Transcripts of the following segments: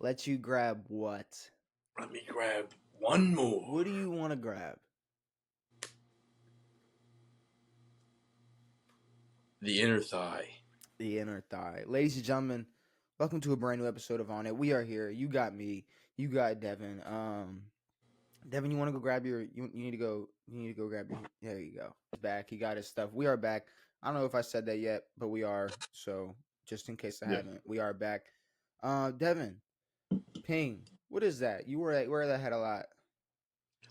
Let you grab what? Let me grab one more. What do you want to grab? The inner thigh. The inner thigh. Ladies and gentlemen, welcome to a brand new episode of On It. We are here. You got me. You got Devin. Devin, you want to go grab your? You need to go. You need to go grab your. There you go. He's back. He got his stuff. We are back. I don't know if I said that yet, but we are. So just in case I haven't, we are back. Devin, ping. What is that? You wear that head a lot.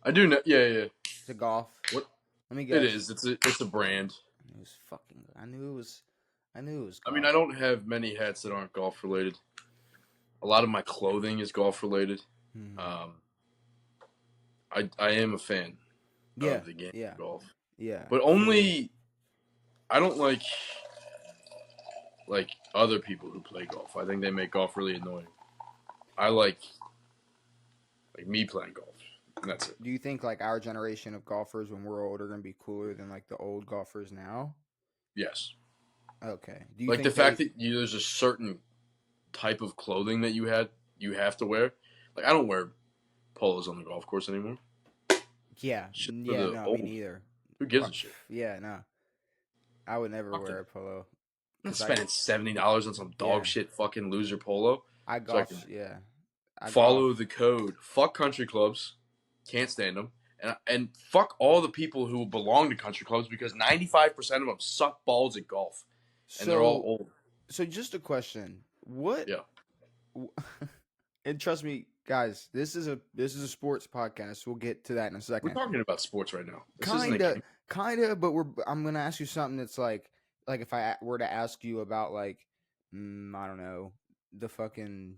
I do know. Yeah. It's a golf. What? Let me guess. It is. It's a brand. It was fucking. I knew it was. Golf. I mean, I don't have many hats that aren't golf related. A lot of my clothing is golf related. Mm-hmm. I am a fan of the game of golf. Yeah. But only I don't like other people who play golf. I think they make golf really annoying. I like me playing golf. And that's it. Do you think like our generation of golfers when we're older are gonna be cooler than like the old golfers now? Yes. Okay. Do you like think the fact that there's a certain type of clothing that you have to wear. Like I don't wear polos on the golf course anymore. Yeah. No, me neither. Who gives a shit? Yeah, no. I would never wear a polo. I'm not spending $70 on some dog shit fucking loser polo. I golf, follow the code. Fuck country clubs. Can't stand them. And fuck all the people who belong to country clubs because 95% of them suck balls at golf. And they're all old. So just a question. What? Yeah. And trust me, guys, this is a sports podcast. We'll get to that in a second. We're talking about sports right now. Kinda, but I'm gonna ask you something that's like if I were to ask you about like, I don't know, the fucking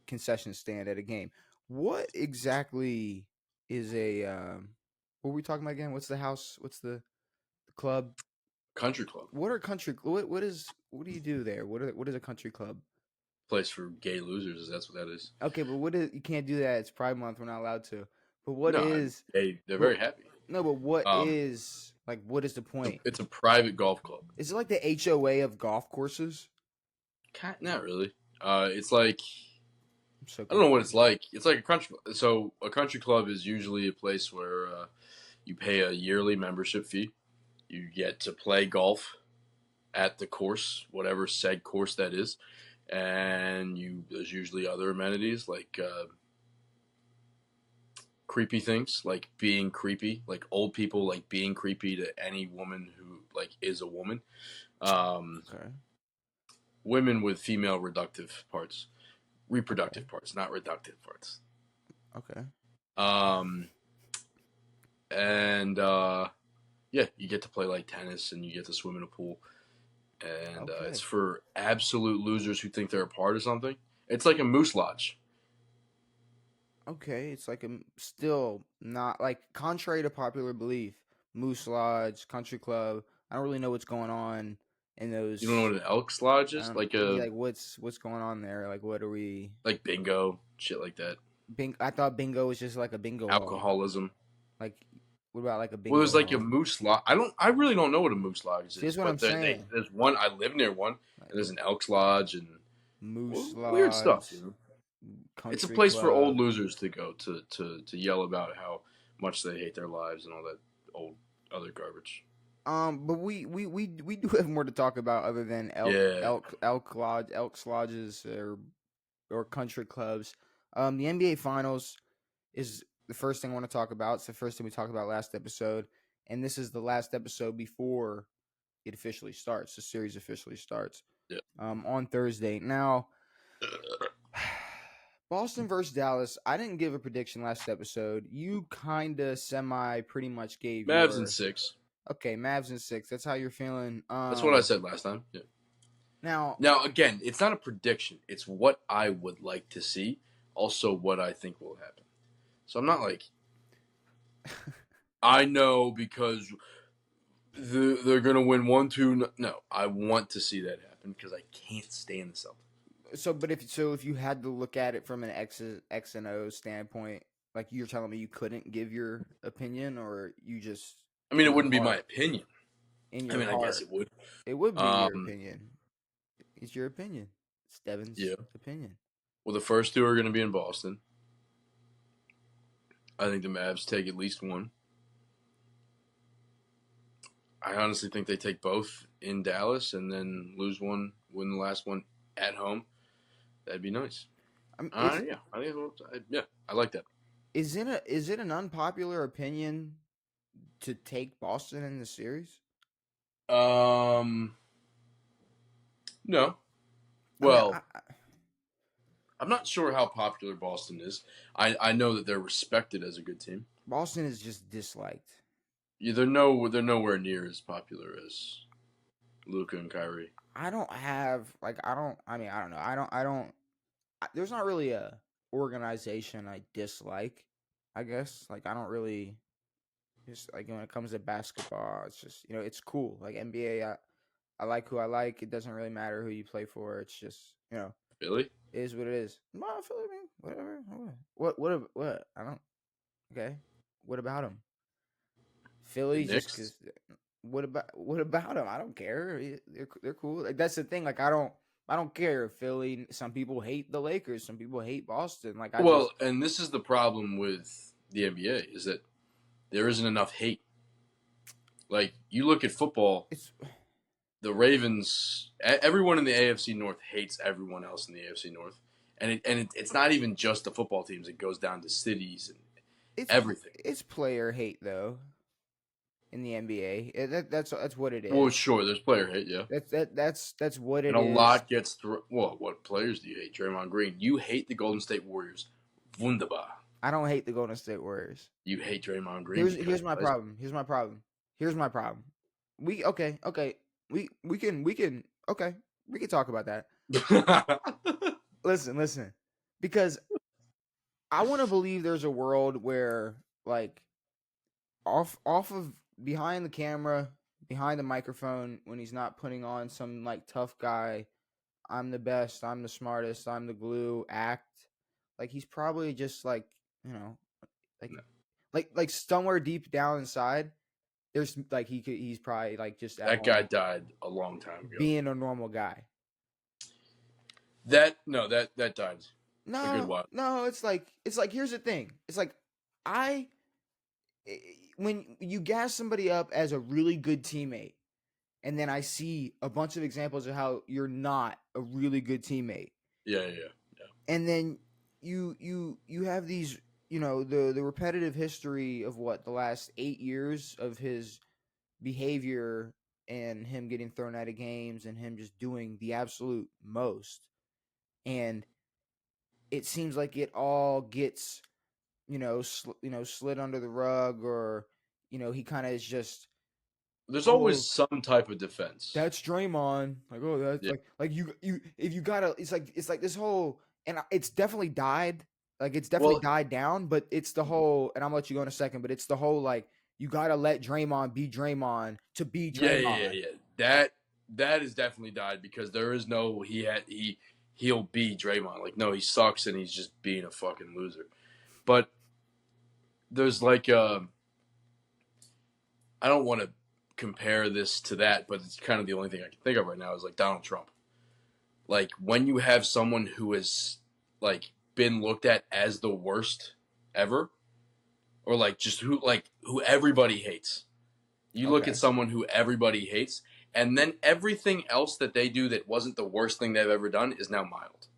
concession stand at a game. What exactly is a what were we talking about again? What's the house? What's the club? Country club. What are country? What do you do there? What is a country club? Place for gay losers. That's what that is. Okay, but you can't do that. It's Pride Month. We're not allowed to. But what is? They're very happy. No, but what is what is the point? It's a private golf club. Is it like the HOA of golf courses? Not really. It's like I don't know what it's like. It's like a country. So a country club is usually a place where you pay a yearly membership fee. You get to play golf at the course, whatever said course that is, and there's usually other amenities like creepy things, like being creepy, like old people like being creepy to any woman who like is a woman. Okay. Women with female reproductive parts, not reductive parts. Okay. And you get to play like tennis and you get to swim in a pool. And it's for absolute losers who think they're a part of something. It's like a moose lodge. Okay, it's like still not like contrary to popular belief, moose lodge, country club. I don't really know what's going on in those. You don't know what an elk's lodge is? Like what's going on there? Like what are we? Like bingo, shit like that. I thought bingo was just like a bingo. Alcoholism. Like what about like a bingo? Well, there's like a moose lodge. I really don't know what a moose lodge is. That's what I'm saying. There's one. I live near one. And there's an elk's lodge and moose lodge. Weird stuff. You know? It's a place for old losers to go to yell about how much they hate their lives and all that old other garbage. But we do have more to talk about other than elk lodges or country clubs. The NBA Finals is the first thing I want to talk about. It's the first thing we talked about last episode, and this is the last episode before it officially starts. The series officially starts. Yeah. On Thursday. Now, Boston versus Dallas. I didn't give a prediction last episode. You kind of pretty much gave Mavs in 6. Okay, Mavs in 6. That's how you're feeling. That's what I said last time. Yeah. Now again, it's not a prediction. It's what I would like to see. Also, what I think will happen. So I'm not like I know because they're gonna win 1-2. No, I want to see that happen because I can't stand the Celtics. So, but if you had to look at it from an X and O standpoint, like you're telling me you couldn't give your opinion, or you just. I mean, it wouldn't be my opinion. I guess it would. It would be your opinion. It's your opinion. It's Devin's opinion. Well, the first two are going to be in Boston. I think the Mavs take at least one. I honestly think they take both in Dallas and then lose one, win the last one at home. That'd be nice. Yeah, I think I like that. Is it an unpopular opinion to take Boston in the series? No. Well, I'm not sure how popular Boston is. I know that they're respected as a good team. Boston is just disliked. Yeah, they're nowhere near as popular as Luka and Kyrie. I don't know. There's not really a organization I dislike. I guess I don't really just when it comes to basketball. It's just it's cool. Like NBA, I like who I like. It doesn't really matter who you play for. It's just Philly it is what it is. No, Philly, whatever. What? I don't. Okay, what about him? Philly just because. What about him? I don't care. They're cool. That's the thing. I don't care. Philly. Some people hate the Lakers. Some people hate Boston. And this is the problem with the NBA is that there isn't enough hate. Like you look at football, the Ravens. Everyone in the AFC North hates everyone else in the AFC North, and it's not even just the football teams. It goes down to cities and everything. It's player hate though. In the NBA, that's what it is. Well, sure, there's player hate, yeah. That's what it is. And a lot gets through. Well, what players do you hate? Draymond Green. You hate the Golden State Warriors. Wunderbar. I don't hate the Golden State Warriors. You hate Draymond Green. Here's my problem. We can talk about that. Listen, because I want to believe there's a world where off of behind the camera, behind the microphone, when he's not putting on some tough guy, I'm the best, I'm the smartest, I'm the glue act. He's probably just somewhere deep down inside, there's he's probably just that guy died a long time ago. Being a normal guy. That died. No, a good while. No, it's here's the thing. It's when you gas somebody up as a really good teammate, and then I see a bunch of examples of how you're not a really good teammate. Yeah. And then you have these, the repetitive history of the last 8 years of his behavior and him getting thrown out of games and him just doing the absolute most. And it seems like it all gets slid under the rug, or he kind of is just. There's always some type of defense. That's Draymond. That's you if you gotta. It's like this whole, and it's definitely died. It's definitely died down, but it's the whole. And I'm gonna let you go in a second, but it's the whole you gotta let Draymond be Draymond to be Draymond. Yeah. That has definitely died because there is no he'll be Draymond. No, he sucks and he's just being a fucking loser. But there's I don't want to compare this to that, but it's kind of the only thing I can think of right now is Donald Trump. When you have someone who has been looked at as the worst ever, or just who everybody hates. You look at someone who everybody hates, and then everything else that they do that wasn't the worst thing they've ever done is now mild.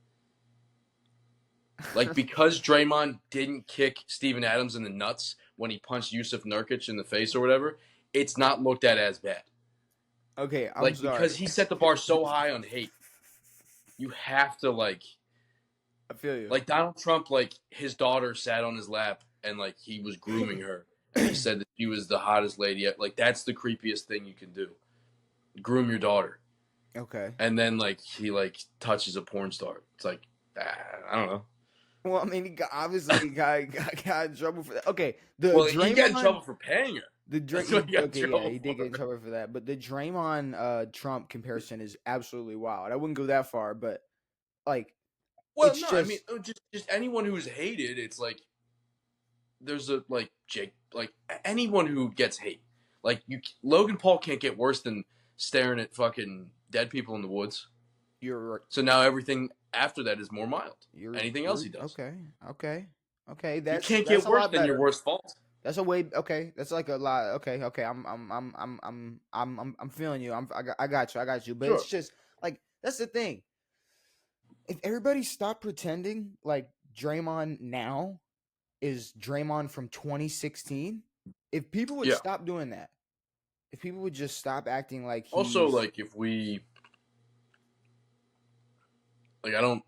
Because Draymond didn't kick Steven Adams in the nuts when he punched Yusuf Nurkic in the face or whatever, it's not looked at as bad. Okay, I'm sorry. Because he set the bar so high on hate, you have to I feel you. Donald Trump, his daughter sat on his lap and he was grooming her, and he said that she was the hottest lady. That's the creepiest thing you can do. Groom your daughter. Okay. And then he touches a porn star. It's I don't know. Well, I mean, he got in trouble for that. Okay, he got in trouble for paying her. He did get in trouble for that. But the Draymond Trump comparison is absolutely wild. I wouldn't go that far, but I mean, just anyone who's hated. It's there's a Jake, anyone who gets hate. Logan Paul can't get worse than staring at fucking dead people in the woods. You're right. So now everything after that is more mild. Anything else he does. Okay. You can't That's get a worse lot than your better. worst fault. That's a way. Okay, that's like a lot. Okay. I'm feeling you. I got you. I got you. But Sure. it's just like that's the thing. If everybody stopped pretending like Draymond now is Draymond from 2016, if people would Yeah. stop doing that, if people would just stop acting like Also, he's like if we I don't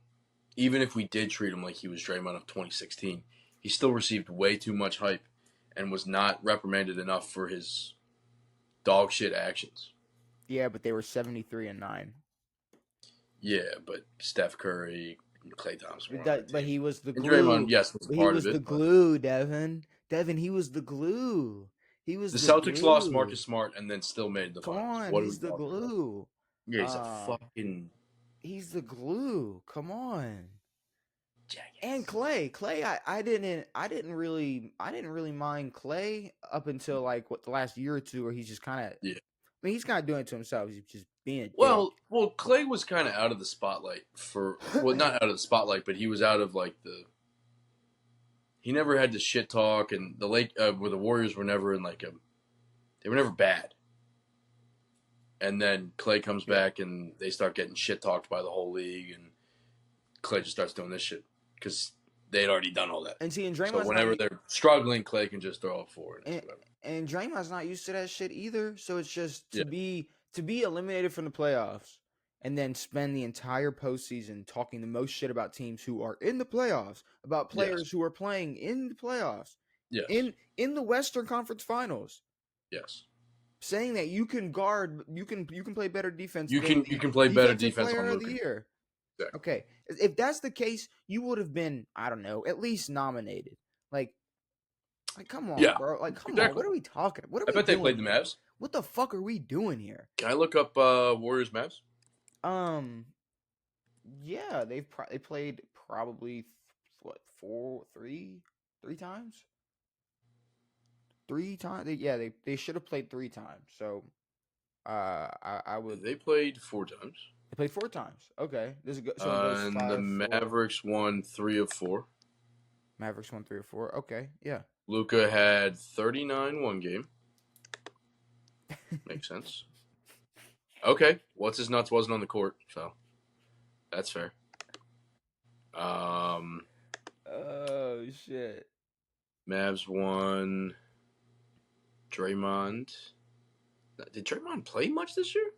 even if we did treat him like he was Draymond of 2016, he still received way too much hype and was not reprimanded enough for his dog shit actions. yeah, but they were 73-9. Yeah, but Steph Curry and Klay Thompson were on that But team. he was the And Draymond, glue. yes, was a But he part of was the it, but glue, Devin. Devin, he was the glue. He was the the Celtics lost glue. Marcus Smart and then still made the Come finals. on, What are we he's the talking about? glue. Yeah, he's a fucking He's the glue. Come on. And jackass. Clay, I didn't really mind Clay up until like what the last year or two where he's just kind of. Yeah. I mean, he's kind of doing it to himself. He's just being a dick. Well, Clay was kind of out of the spotlight not out of the spotlight, but he was out of like the. He never had the shit talk, and where the Warriors were never in like they were never bad. And then Clay comes back, and they start getting shit talked by the whole league, and Clay just starts doing this shit because they had already done all that. And see, and So Draymond's whenever they're struggling, Clay can just throw up four and Draymond's not used to that shit either. So it's just Yeah. to be eliminated from the playoffs and then spend the entire postseason talking the most shit about teams who are in the playoffs, about players who are playing in the playoffs, Yes. in the Western Conference Finals. Yes. Saying that you can play better defense. You can play better defense player on of the Luka. year. Exactly. Okay, if that's the case, you would have been, I don't know, at least nominated. Like come on, bro. Like, come on. What are we talking? What are we bet doing they played here? the Mavs. What the fuck are we doing here? Can I look up Warriors Mavs? Yeah, they played probably what three times. 3 times. They should have played 3 times. So, I would. They played 4 times. They played 4 times. Okay, this is good. So it goes and 5, the 4. Mavericks won 3 of 4. Mavericks won 3 or 4. Okay, yeah. Luka had 39 one game. Makes sense. Okay, what's his nuts wasn't on the court, so that's fair. Oh shit. Mavs won. Draymond. Did Draymond play much this year?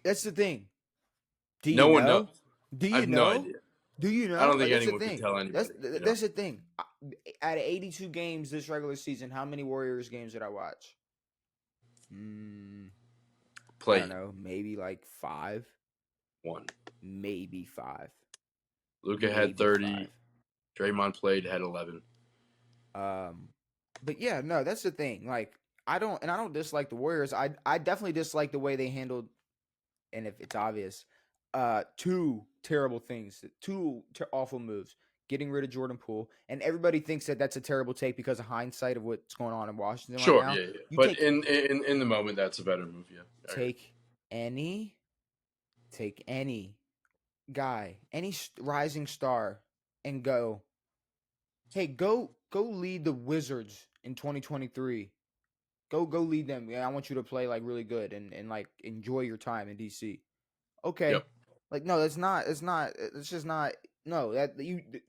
That's the thing. Do you no know? One knows. Do you I have know? no idea. Do you know? I don't think that's anyone the thing. can tell anybody. That's the thing. Out of 82 games this regular season, how many Warriors games did I watch? I don't know. Maybe like 5. 1. Maybe 5. Luka had 30. 5. Draymond had 11. But yeah, no, that's the thing. Like, I don't dislike the Warriors. I definitely dislike the way they handled, and if it's obvious, 2 terrible things, 2 awful moves. Getting rid of Jordan Poole, and everybody thinks that that's a terrible take because of hindsight of what's going on in Washington right now. Yeah. But in the moment, that's a better move. Yeah. Take any guy, any rising star, and go. Hey, go lead the Wizards in 2023. Go lead them. Yeah, I want you to play like really good and like enjoy your time in DC. Okay. Yep. Like, no, it's just not. No,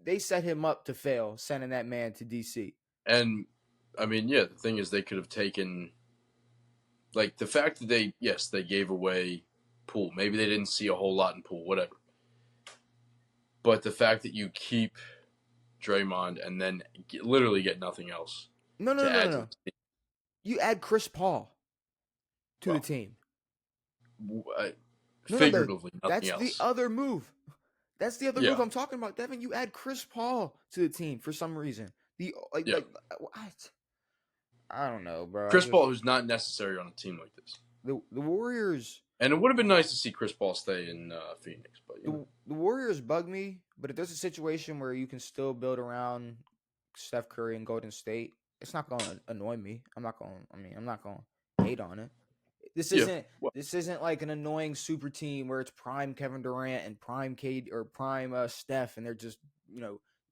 they set him up to fail, sending that man to DC. And I mean, yeah, the thing is, they could have taken, like, the fact that they gave away Poole. Maybe they didn't see a whole lot in Poole, whatever. But the fact that you keep Draymond and then literally get nothing else. No. You add Chris Paul to the team. Figuratively, nothing else. That's the other move. That's the other move I'm talking about, Devin. You add Chris Paul to the team for some reason. What? I don't know, bro. Chris Paul, who's not necessary on a team like this. The Warriors. And it would have been nice to see Chris Paul stay in Phoenix, but the Warriors bug me. But if there's a situation where you can still build around Steph Curry and Golden State, it's not going to annoy me. I'm not going to hate on it. this Yeah. isn't Well, this isn't like an annoying super team where it's prime Kevin Durant and prime Cade or prime Steph, and they're just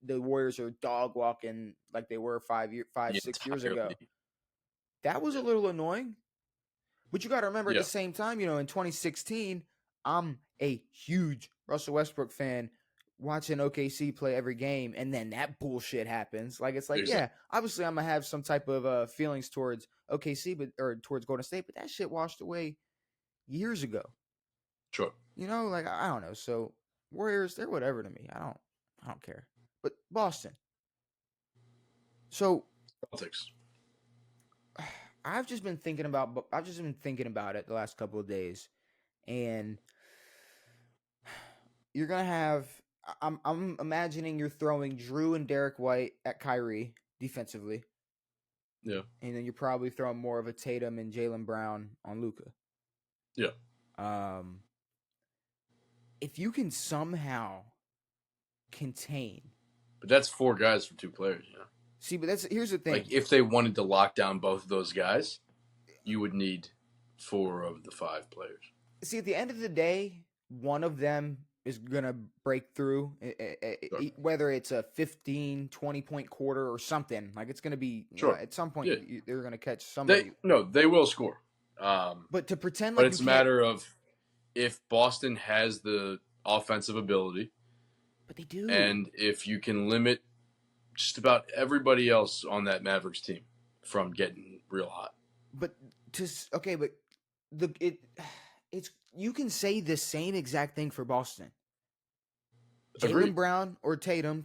the Warriors are dog walking like they were the 6 years entire ago. league. That was a Yeah. little annoying. But you got to remember at the Yeah. same time, in 2016, I'm a huge Russell Westbrook fan watching OKC play every game, and then that bullshit happens. Like, it's like, Exactly. yeah, obviously I'm going to have some type of feelings towards OKC, or towards Golden State, but that shit washed away years ago. Sure. Like, I don't know. So Warriors, they're whatever to me. I don't care. But Boston. So Celtics. I've just been thinking about it the last couple of days, and you're gonna have. I'm imagining you're throwing Drew and Derek White at Kyrie defensively, Yeah. and then you're probably throwing more of a Tatum and Jaylen Brown on Luka. Yeah. If you can somehow contain, But that's 4 guys for 2 players. see, but here's the thing. Like if they wanted to lock down both of those guys, you would need 4 of the 5 players. See, at the end of the day, one of them is going to break through, Sure. whether it's a 15, 20-point quarter or something. Like, it's going to be, Sure. at some point, Yeah. they're going to catch somebody. They will score. But to pretend but like it's a matter of if Boston has the offensive ability. But they do. And if you can limit just about everybody else on that Mavericks team from getting real hot. But it's you can say the same exact thing for Boston. Jaylen Brown or Tatum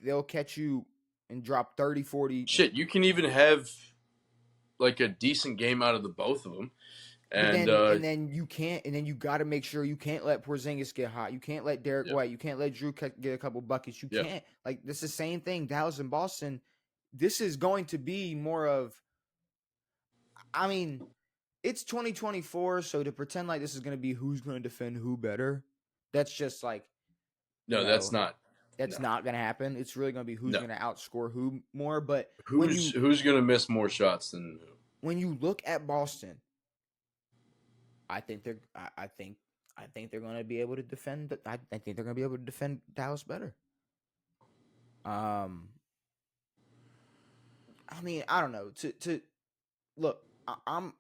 they'll catch you and drop 30, 40. Shit, you can even have like a decent game out of the both of them. And then you can't, and then you got to make sure you can't let Porzingis get hot. You can't let Derek White. You can't let Drew get a couple buckets. You can't. Like, this is the same thing. Dallas and Boston. This is going to be more of. I mean, it's 2024, so to pretend like this is going to be who's going to defend who better, that's just like. No, that's not. That's not going to happen. It's really going to be who's going to outscore who more. But who's going to miss more shots than who? When you look at Boston, I think they're going to be able to defend. I think they're going to be able to defend Dallas better. I mean, I don't know. To look, I'm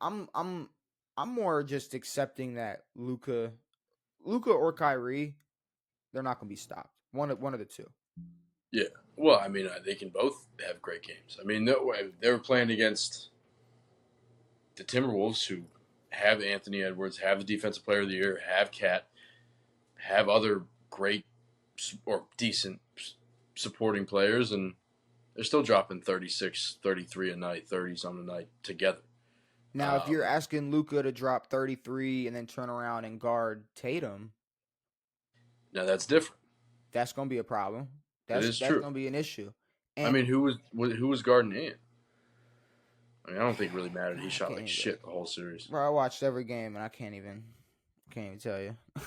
more just accepting that Luka or Kyrie, they're not going to be stopped. One of the two. Yeah. Well, I mean, they can both have great games. I mean, they were playing against the Timberwolves, who have Anthony Edwards, have the Defensive Player of the Year, have Cat, have other great or decent supporting players, and they're still dropping 36, 33 a night, 30-something a night together. Now, if you're asking Luka to drop 33 and then turn around and guard Tatum, now that's different. That's going to be a problem. That's true. going to be an issue. And I mean, who was guarding Ant? I mean, I don't think it really mattered. He shot like shit the whole series. Bro, I watched every game and I can't even tell you. Yeah.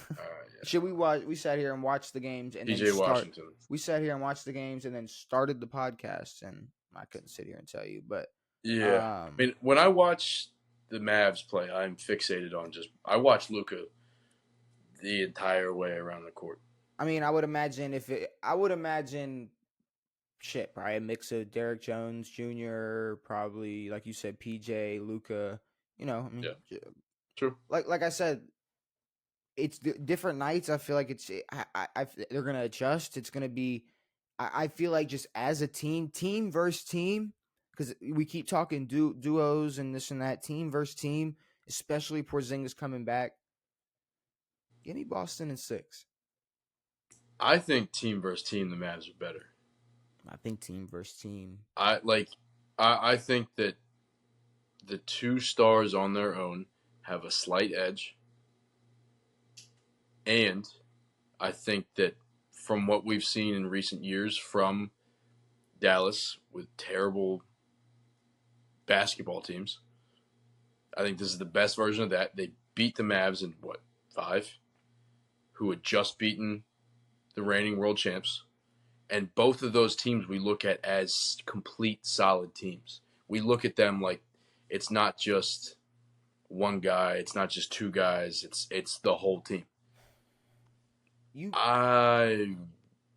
Should we sat here and watched the games and PJ Washington. We sat here and watched the games and then started the podcast, and I couldn't sit here and tell you, but yeah. I mean, when I watch the Mavs play, I'm fixated on I watch Luka the entire way around the court. I mean, I would imagine probably a mix of Derek Jones Jr., probably, like you said, PJ, Luka, I mean, yeah. True. Like I said, it's different nights. I feel like they're going to adjust. It's going to be, I feel like just as a team versus team, because we keep talking duos and this and that, team versus team, especially Porzingis coming back. Give me Boston in 6. I think team versus team, the Mavs are better. I think team versus team. I think that the 2 stars on their own have a slight edge. And I think that from what we've seen in recent years from Dallas with terrible basketball teams, I think this is the best version of that. They beat the Mavs in 5? Who had just beaten the reigning world champs. And both of those teams we look at as complete solid teams. We look at them like it's not just one guy. It's not just two guys. It's the whole team.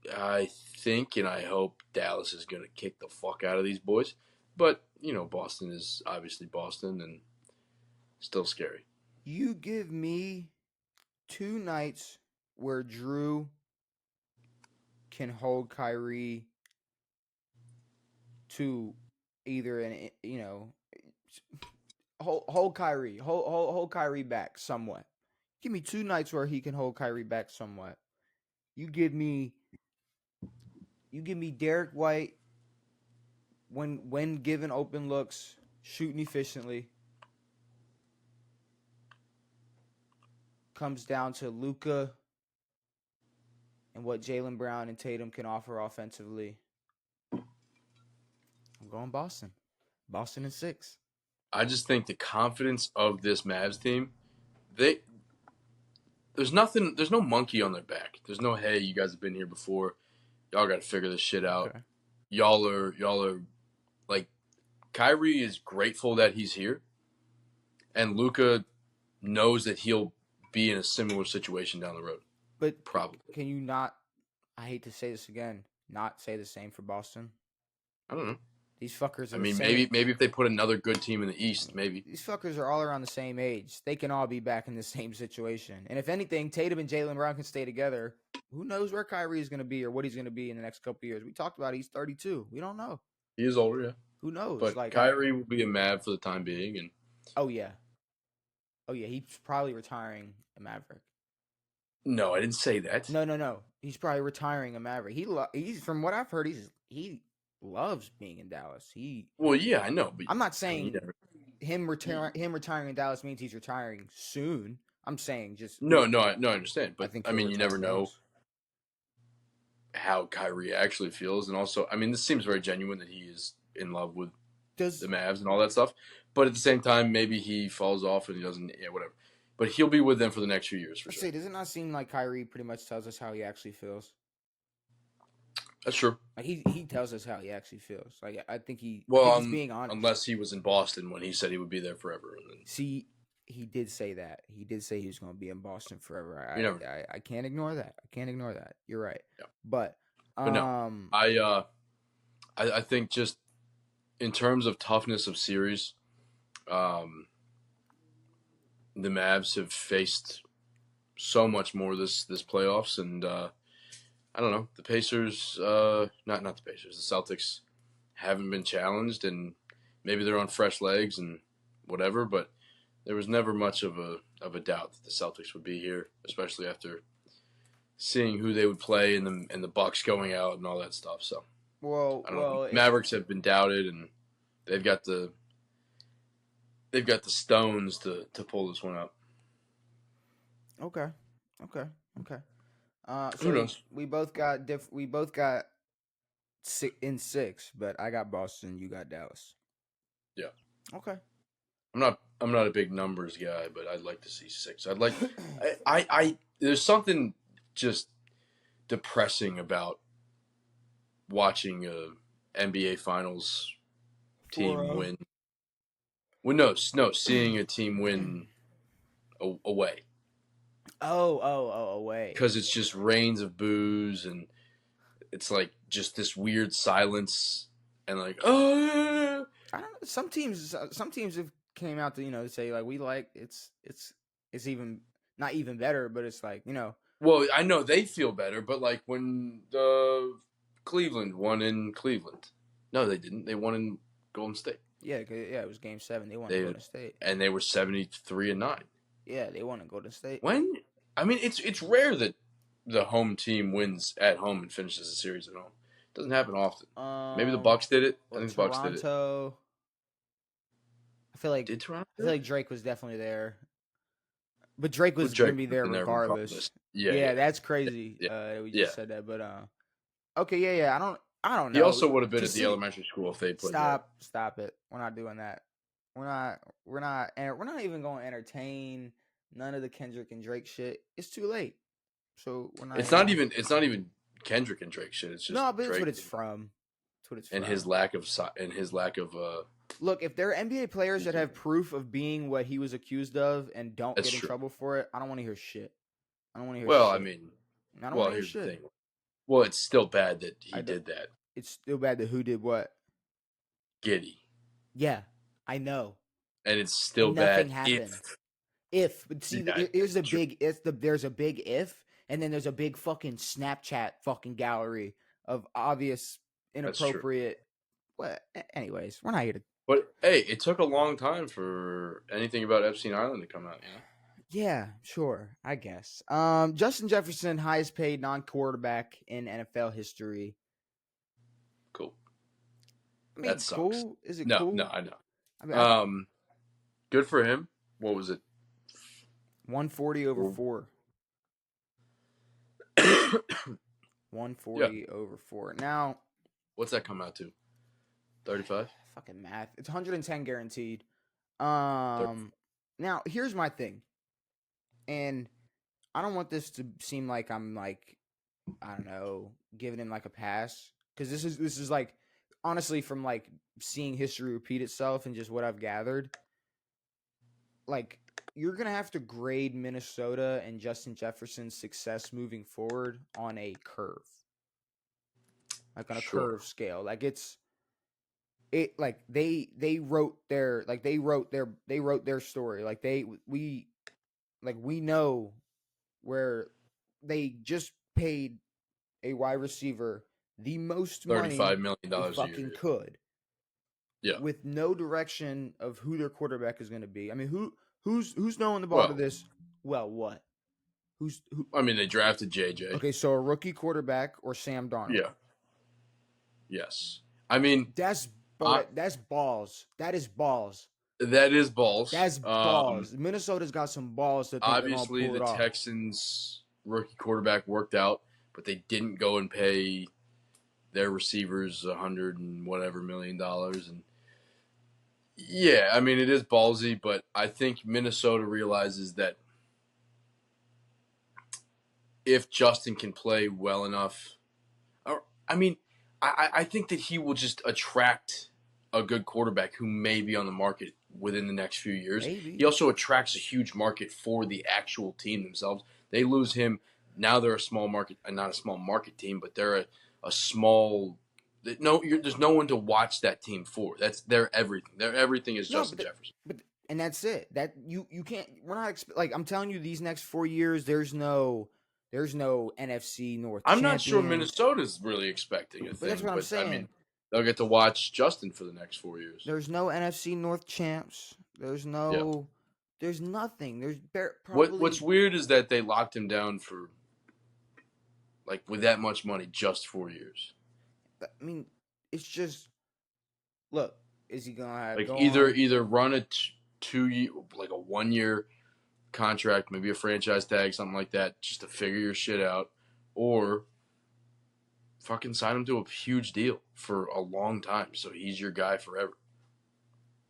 I think and I hope Dallas is going to kick the fuck out of these boys. But, Boston is obviously Boston and still scary. You give me 2 nights where Drew can hold Kyrie to either hold Kyrie back somewhat. Give me 2 nights where he can hold Kyrie back somewhat. You give me Derek White when given open looks, shooting efficiently. Comes down to Luka and what Jaylen Brown and Tatum can offer offensively. I'm going Boston. Boston in 6. I just think the confidence of this Mavs team, there's no monkey on their back. There's no, hey, you guys have been here before. Y'all got to figure this shit out. Okay. Y'all are like, Kyrie is grateful that he's here, and Luka knows that he'll be in a similar situation down the road. But probably. Can you not, I hate to say this again, not say the same for Boston? I don't know. These fuckers are maybe if they put another good team in the East, maybe. These fuckers are all around the same age. They can all be back in the same situation. And if anything, Tatum and Jaylen Brown can stay together. Who knows where Kyrie is going to be or what he's going to be in the next couple of years? We talked about he's 32. We don't know. He is older, yeah. Who knows? But Kyrie will be a Mav for the time being. And Oh, yeah. He's probably retiring a Maverick. No, I didn't say that. No. He's probably retiring a Maverick. He's from what I've heard, he loves being in Dallas. Well, yeah, I know. But I'm not saying him retiring in Dallas means he's retiring soon. I'm saying just no, I understand. But I mean, you never know how Kyrie actually feels, and also, I mean, this seems very genuine that he is in love with the Mavs and all that stuff. But at the same time, maybe he falls off and he doesn't. Yeah, whatever. But he'll be with them for the next few years for sure. Does it not seem like Kyrie pretty much tells us how he actually feels? That's true. Like he tells us how he actually feels. Like I think he's being honest. Unless he was in Boston when he said he would be there forever. And then... See, he did say that. He did say he was going to be in Boston forever. I can't ignore that. You're right. Yeah. But no, I think just in terms of toughness of series, the Mavs have faced so much more this playoffs, and I don't know, the Pacers, not the Pacers, the Celtics haven't been challenged, and maybe they're on fresh legs and whatever, but there was never much of a doubt that the Celtics would be here, especially after seeing who they would play and the Bucks going out and all that stuff. So, Mavericks have been doubted, and they've got the stones to pull this one out. Okay. So who knows? We both got in 6, but I got Boston. You got Dallas. Yeah. Okay. I'm not a big numbers guy, but I'd like to see 6. I'd like. I there's something just depressing about watching a NBA Finals team win. Well, no, seeing a team win away. Away. Because it's just rains of boos, and it's like just this weird silence, and like, oh. I don't know. Some teams have came out to say like we like it's even not even better, but it's like Well, I know they feel better, but like when Cleveland won in Cleveland, no, they didn't. They won in Golden State. Yeah, it was Game 7. They won in Golden State, and they were 73-9. Yeah, they won in Golden State. It's rare that the home team wins at home and finishes the series at home. It doesn't happen often. Maybe the Bucks did it. I think the Bucks did it. I feel like Drake was definitely there, but Drake was going to be there regardless. Yeah, that's crazy. We just said that, but okay, yeah. I don't know. He also would have been at the elementary school if they played. Stop it. We're not doing that. We're not even going to entertain none of the Kendrick and Drake shit. It's too late. So we're not. It's not even Kendrick and Drake shit. It's just no, but it's what it's from. It's what it's from. And his lack of Look, if there are NBA players that have proof of being what he was accused of and don't That's get in true. trouble for it, I don't want to hear shit. I don't want to hear Well, I shit. mean, I don't want well, to hear here's the shit. thing. Well, it's still bad that I he don't, did that. it's still bad that who did what. Giddy. Yeah, I know. And it's still And nothing bad happened. if But see, yeah, here's the true. big. There's a big if, and then there's a big fucking Snapchat fucking gallery of obvious That's true. inappropriate. What? Anyways, we're not here to. But hey, it took a long time for anything about Epstein Island to come out, you know? Yeah, sure, I guess. Justin Jefferson, highest paid non-quarterback in NFL history. Cool. I That mean, sucks. cool. Is it No, cool? I know. I mean, Good for him. What was it? 140 over 4. 140 over 4. Now, What's that come out to? 35? fucking math. It's 110 guaranteed. 30. Now here's my thing, and I don't want this to seem like I'm like, I don't know, giving him like a pass, because this is like, honestly, from like seeing history repeat itself and just what I've gathered, like, you're gonna have to grade Minnesota and Justin Jefferson's success moving forward on a curve, like on a Sure. curve scale. Like it like they wrote their story. Like we know where they just paid a wide receiver the most money $35 million they a fucking year. could, Yeah. with no direction of who their quarterback is going to be. I mean, who's throwing the ball to Well, this? Well, what? Who? I mean, they drafted JJ. Okay, so a rookie quarterback or Sam Darnold? Yeah. Yes. I mean, That's I, that's balls. That is balls. that is balls. That's balls. Minnesota's got some balls to think they're gonna Obviously, pull the it off. Texans rookie quarterback worked out, but they didn't go and pay their receivers $100 and whatever million. And yeah, I mean, it is ballsy, but I think Minnesota realizes that if Justin can play well enough, or, I mean, I think that he will just attract a good quarterback who may be on the market within the next few years. Maybe. He also attracts a huge market for the actual team themselves. They lose him. Now they're a small market, not a small market team, but they're a small. There's no one to watch that team for. Their everything. Their everything is No, Justin Jefferson. but and that's it. That you can't. We're not like, I'm telling you. These next 4 years, there's no NFC North I'm not sure champions. Minnesota's really expecting a But that's thing, what I'm but I mean, saying. they'll get to watch Justin for the next 4 years. There's no NFC North champs. There's Yeah. no. There's nothing. There's What's probably. weird is that they locked him down for like with that much money just 4 years. I mean, it's just, look. Is he gonna Like go either on? either run a 2 year, like a 1 year contract, maybe a franchise tag, something like that, just to figure your shit out, or fucking sign him to a huge deal for a long time, so he's your guy forever.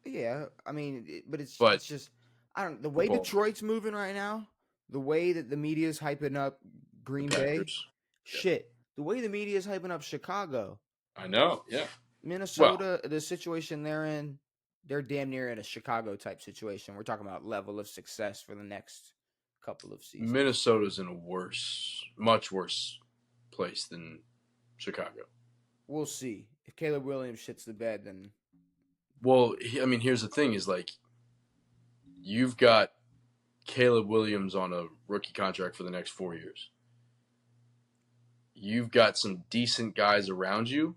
Yeah, I mean, but But it's just, I don't. The the way ball, Detroit's moving right now, the way that the media is hyping up the Green Bay, Packers, yeah, shit. The way the media is hyping up Chicago, I know, yeah. Well, Minnesota, the situation they're in, they're damn near in a Chicago type situation. We're talking about level of success for the next couple of seasons. Minnesota's in a much worse place than Chicago. We'll see. If Caleb Williams shits the bed, then Well, I mean, here's the thing: is like you've got Caleb Williams on a rookie contract for the next 4 years. You've got some decent guys around you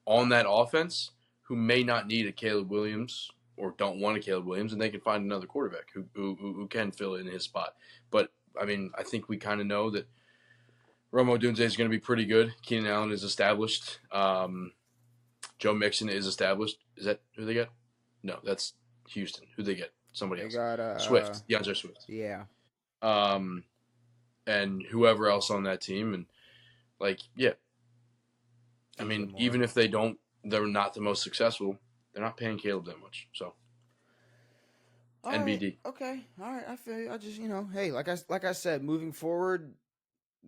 on that offense who may not need a Caleb Williams or don't want a Caleb Williams, and they can find another quarterback who can fill in his spot. But I mean, I think we kind of know that Romo Dunze is going to be pretty good. Keenan Allen is established. Joe Mixon is established. Is that who they get? No, that's Houston. Who they get? Somebody they else. got Swift. DeAndre Swift. Yeah. And whoever else on that team, and like, yeah. I mean, even if they're not the most successful, they're not paying Caleb that much. So, all NBD. Right, okay, all right. I feel you. I just, hey, like I said, moving forward,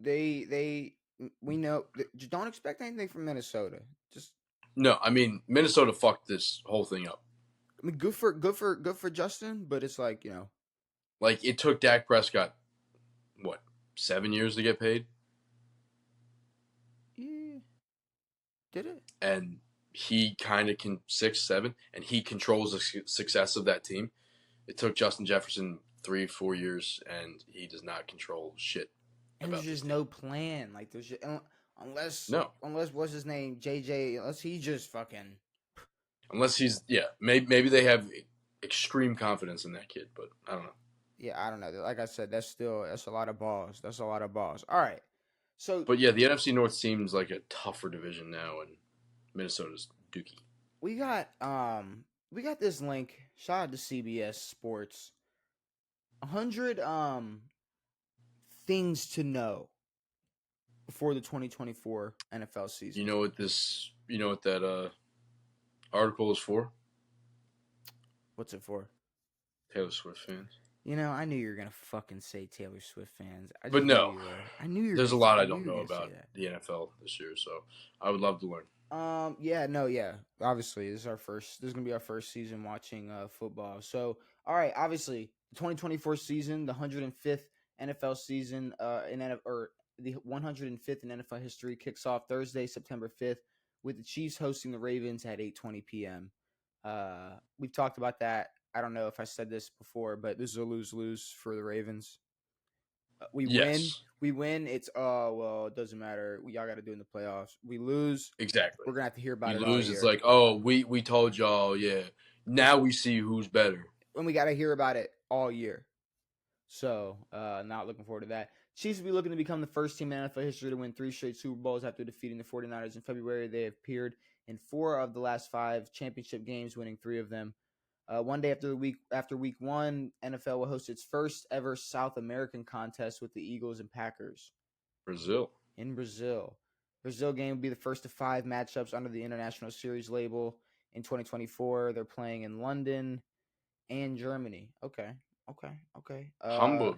we know. Just don't expect anything from Minnesota. Just No, I mean Minnesota fucked this whole thing up. I mean, good for Justin, but it's like Like it took Dak Prescott what 7 years to get paid, yeah, did it? and he kind of can 6, 7, and he controls the success of that team. It took Justin Jefferson 3, 4 years, and he does not control shit. And there's just no plan. Like there's just, unless No, what's his name, JJ, unless he just fucking. unless he's maybe they have extreme confidence in that kid, but I don't know. Yeah, I don't know. Like I said, that's a lot of balls. That's a lot of balls. All right, so But yeah, the NFC North seems like a tougher division now, and Minnesota's dookie. we got this link. Shout out to CBS Sports. 100 things to know before the 2024 NFL season. You know what this? You know what that article is for? What's it for? Taylor Swift fans. I knew you were gonna fucking say Taylor Swift fans. But no, I knew you were. There's a lot I don't know about the NFL this year, so I would love to learn. Yeah. Obviously, this is gonna be our first season watching football. So, all right, obviously, the 2024 season, the 105th NFL season, the 105th in NFL history, kicks off Thursday, September 5th, with the Chiefs hosting the Ravens at 8:20 p.m. We've talked about that. I don't know if I said this before, but this is a lose-lose for the Ravens. We win. It's it doesn't matter. Y'all got to do in the playoffs. We lose. Exactly. We're gonna have to hear about it. You lose. It's like, oh, we told y'all. Yeah. Now we see who's better. And we got to hear about it all year. So, not looking forward to that. Chiefs will be looking to become the first team in NFL history to win 3 straight Super Bowls after defeating the 49ers in February. They have appeared in 4 of the last 5 championship games, winning 3 of them. One day after week 1, NFL will host its first ever South American contest with the Eagles and Packers. In Brazil. Brazil game will be the first of 5 matchups under the International Series label in 2024. They're playing in London and Germany. Okay. Hamburg.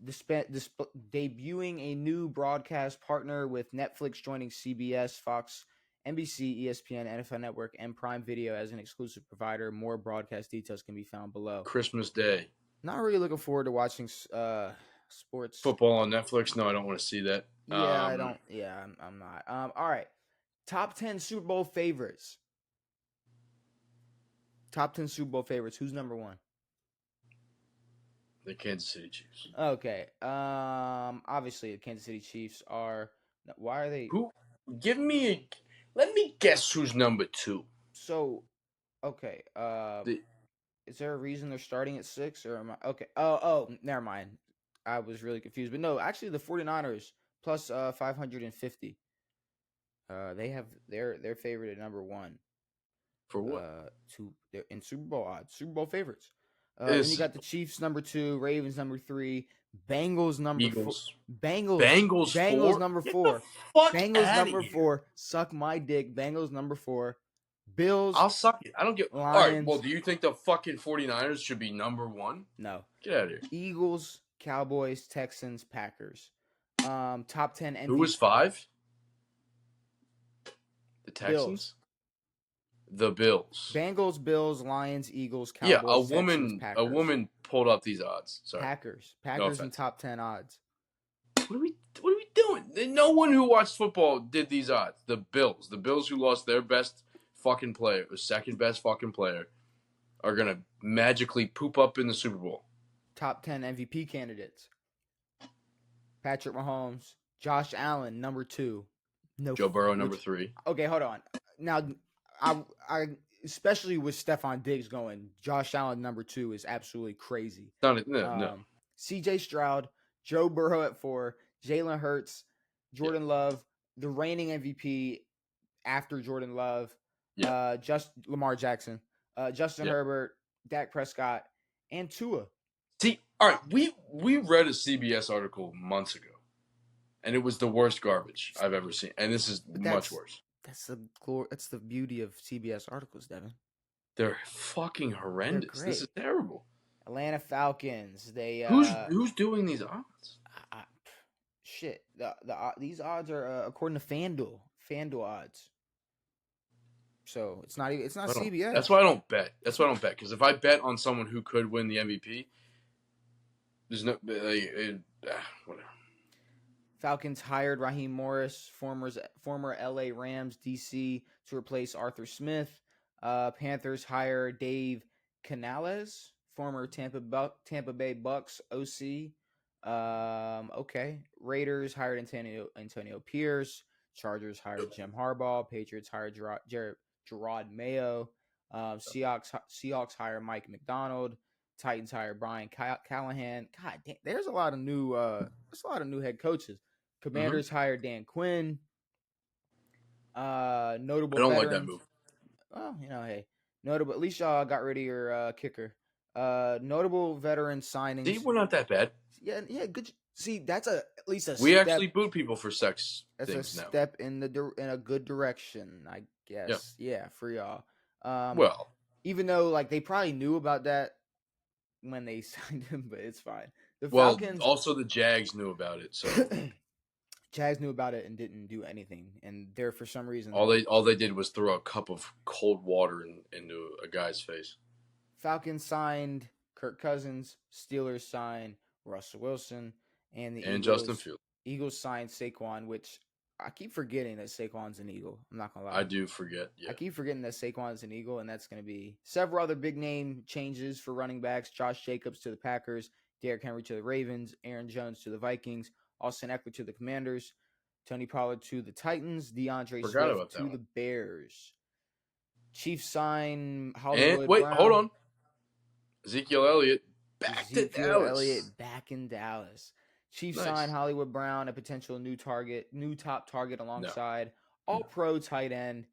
Debuting a new broadcast partner with Netflix joining CBS, Fox, NBC, ESPN, NFL Network, and Prime Video as an exclusive provider. More broadcast details can be found below. Christmas Day. Not really looking forward to watching sports. Football on Netflix? No, I don't want to see that. Yeah, I don't. Yeah, I'm not. All right. Top 10 Super Bowl favorites. Top 10 Super Bowl favorites. Who's number 1? The Kansas City Chiefs. Okay. Obviously, the Kansas City Chiefs are. Why are they? Who? Let me guess who's number 2. So, okay. Is there a reason they're starting at 6 or am I okay? Oh, never mind. I was really confused. But no, actually the 49ers plus 550. They have their favorite at number 1. For what? They're in Super Bowl odds, Super Bowl favorites. Then you got the Chiefs number 2, Ravens number 3, Bengals number 4. Bengals number 4. Bengals number 4. Suck my dick. Bengals number 4. Bills. I'll suck it. I don't get. Lions. All right. Well, do you think the fucking 49ers should be number 1? No. Get out of here. Eagles, Cowboys, Texans, Packers. Top 10 MVP. Who was 5? The Texans. Bills. The Bills. Bengals, Bills, Lions, Eagles, Cowboys. Texans, Packers. A woman pulled up these odds. Sorry. Packers in top 10 odds. What are we doing? No one who watched football did these odds. The Bills who lost their best fucking player, the second best fucking player, are gonna magically poop up in the Super Bowl. Top 10 MVP candidates: Patrick Mahomes, Josh Allen, number 2. No, Joe Burrow, number 3. Okay, hold on. Now, I especially with Stephon Diggs going, Josh Allen number 2 is absolutely crazy. No. CJ Stroud, Joe Burrow at 4, Jalen Hurts, Jordan Love, the reigning MVP after Jordan Love, just Lamar Jackson, Justin Herbert, Dak Prescott, and Tua. See, all right, we read a CBS article months ago, and it was the worst garbage I've ever seen, and this is much worse. That's the beauty of CBS articles, Devin. They're fuking horrendous. This is terrible. Atlanta Falcons. Who's doing these odds? Shit. These odds are according to FanDuel. FanDuel odds. So it's not CBS. That's why I don't bet. Because if I bet on someone who could win the MVP, there's no whatever. Falcons hired Raheem Morris, former LA Rams DC, to replace Arthur Smith. Panthers hire Dave Canales, former Tampa Bay Bucks OC. Okay. Raiders hired Antonio Pierce. Chargers hired Jim Harbaugh. Patriots hired Gerard Mayo. Seahawks hire Mike McDonald. Titans hire Brian Callahan. God damn, there's a lot of new head coaches. Commanders hired Dan Quinn. Notable I don't veterans. like that move. Oh, hey, notable. At least y'all got rid of your kicker. Notable veteran signings. See, we're not that bad. Yeah, good. See, that's at least a. We step. Actually boot people for sex. That's things a step in a good direction, I guess. Yeah, for y'all. Well, even though they probably knew about that when they signed him, but it's fine. The Falcons. Also the Jags knew about it, so Jags knew about it and didn't do anything, and there for some reason all they did was throw a cup of cold water into a guy's face. Falcons signed Kirk Cousins. Steelers signed Russell Wilson, and Justin Fields. Eagles signed Saquon, which I keep forgetting that Saquon's an Eagle. I'm not gonna lie. I do forget. Yeah. I keep forgetting that Saquon's an Eagle, and that's going to be several other big name changes for running backs. Josh Jacobs to the Packers, Derrick Henry to the Ravens, Aaron Jones to the Vikings, Austin Eckler to the Commanders, Tony Pollard to the Titans, DeAndre Swift to the Bears. Chiefs sign Hollywood Brown. Hold on. Ezekiel Elliott back in Dallas. Chiefs sign Hollywood Brown, a potential new top target alongside All-Pro tight end.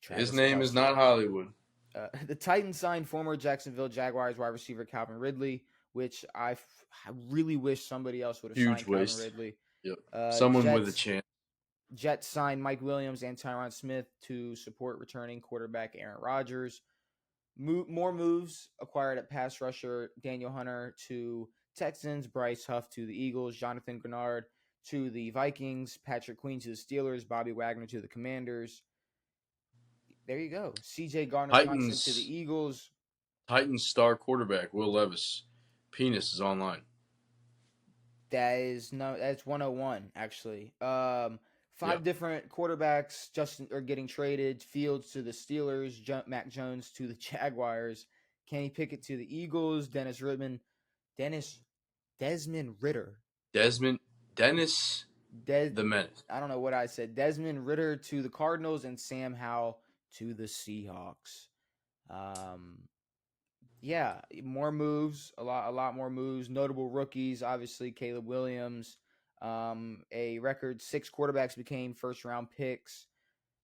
His name is not Hollywood. The Titans signed former Jacksonville Jaguars wide receiver Calvin Ridley, which I really wish somebody else would have signed Calvin Ridley. Yep. Someone with a chance. Jets signed Mike Williams and Tyron Smith to support returning quarterback Aaron Rodgers. More moves acquired at pass rusher Daniel Hunter to Texans, Bryce Huff to the Eagles, Jonathan Grenard to the Vikings, Patrick Queen to the Steelers, Bobby Wagner to the Commanders. There you go. C.J. Gardner-Johnson to the Eagles. Titans star quarterback Will Levis. Penis is online. That's 101 actually. Five different quarterbacks are getting traded. Fields to the Steelers, Mac Jones to the Jaguars, Kenny Pickett to the Eagles, Desmond Ritter. The Menace. I don't know what I said. Desmond Ritter to the Cardinals and Sam Howell to the Seahawks. More moves, a lot more moves. Notable rookies, obviously Caleb Williams. A record 6 quarterbacks became first-round picks.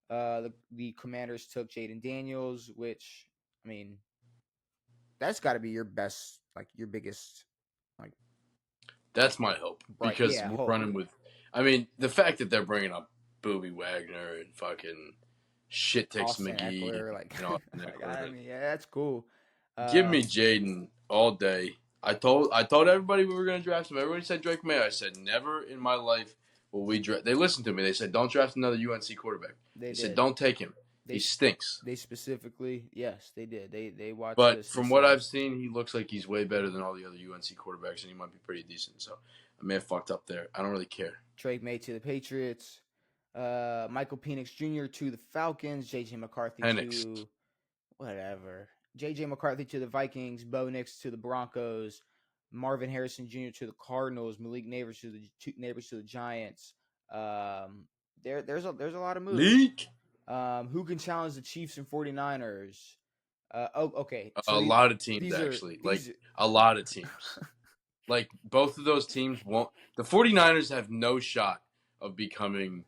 The Commanders took Jaden Daniels, which, I mean, that's got to be your best, your biggest, That's my hope. Because we're running with, I mean, the fact that they're bringing up Bobby Wagner and fucking shit-takes McGee. I mean, that's cool. Give me Jaden all day. I told everybody we were going to draft him. Everybody said Drake May. I said, never in my life will we draft. They listened to me. They said, don't draft another UNC quarterback. They said, don't take him. He stinks. They specifically, yes, they did. They watched. But from what I've seen, he looks like he's way better than all the other UNC quarterbacks, and he might be pretty decent. So I may have fucked up there. I don't really care. Drake May to the Patriots. Michael Penix Jr. to the Falcons. J.J. McCarthy to whatever. J.J. McCarthy to the Vikings, Bo Nix to the Broncos, Marvin Harrison Jr. to the Cardinals, Malik Neighbors to the Giants. There's a lot of moves. Who can challenge the Chiefs and 49ers? Okay. So a lot of teams, actually. A lot of teams. Both of those teams won't. The 49ers have no shot of becoming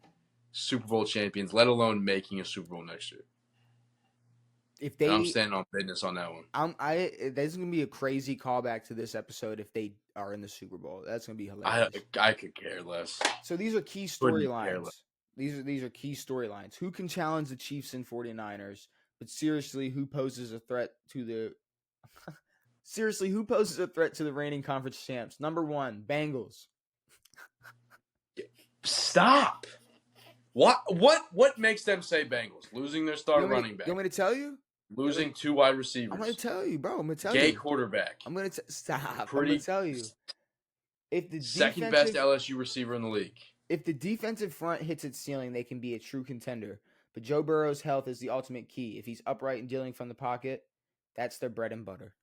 Super Bowl champions, let alone making a Super Bowl next year. I'm standing on business on that one. There's gonna be a crazy callback to this episode if they are in the Super Bowl. That's gonna be hilarious. I could care less. So these are key storylines. These are key storylines. Who can challenge the Chiefs and 49ers? But seriously, who poses a threat to the reigning conference champs? Number 1, Bengals. Stop. What makes them say Bengals? Losing their star running back. You want me to tell you? Losing 2 wide I'm receivers. going to tell you, bro. I'm going to tell Gay you. quarterback. I'm going to stop. I'm going Pretty to tell you. If the second best LSU receiver in the league. If the defensive front hits its ceiling, they can be a true contender. But Joe Burrow's health is the ultimate key. If he's upright and dealing from the pocket, that's their bread and butter.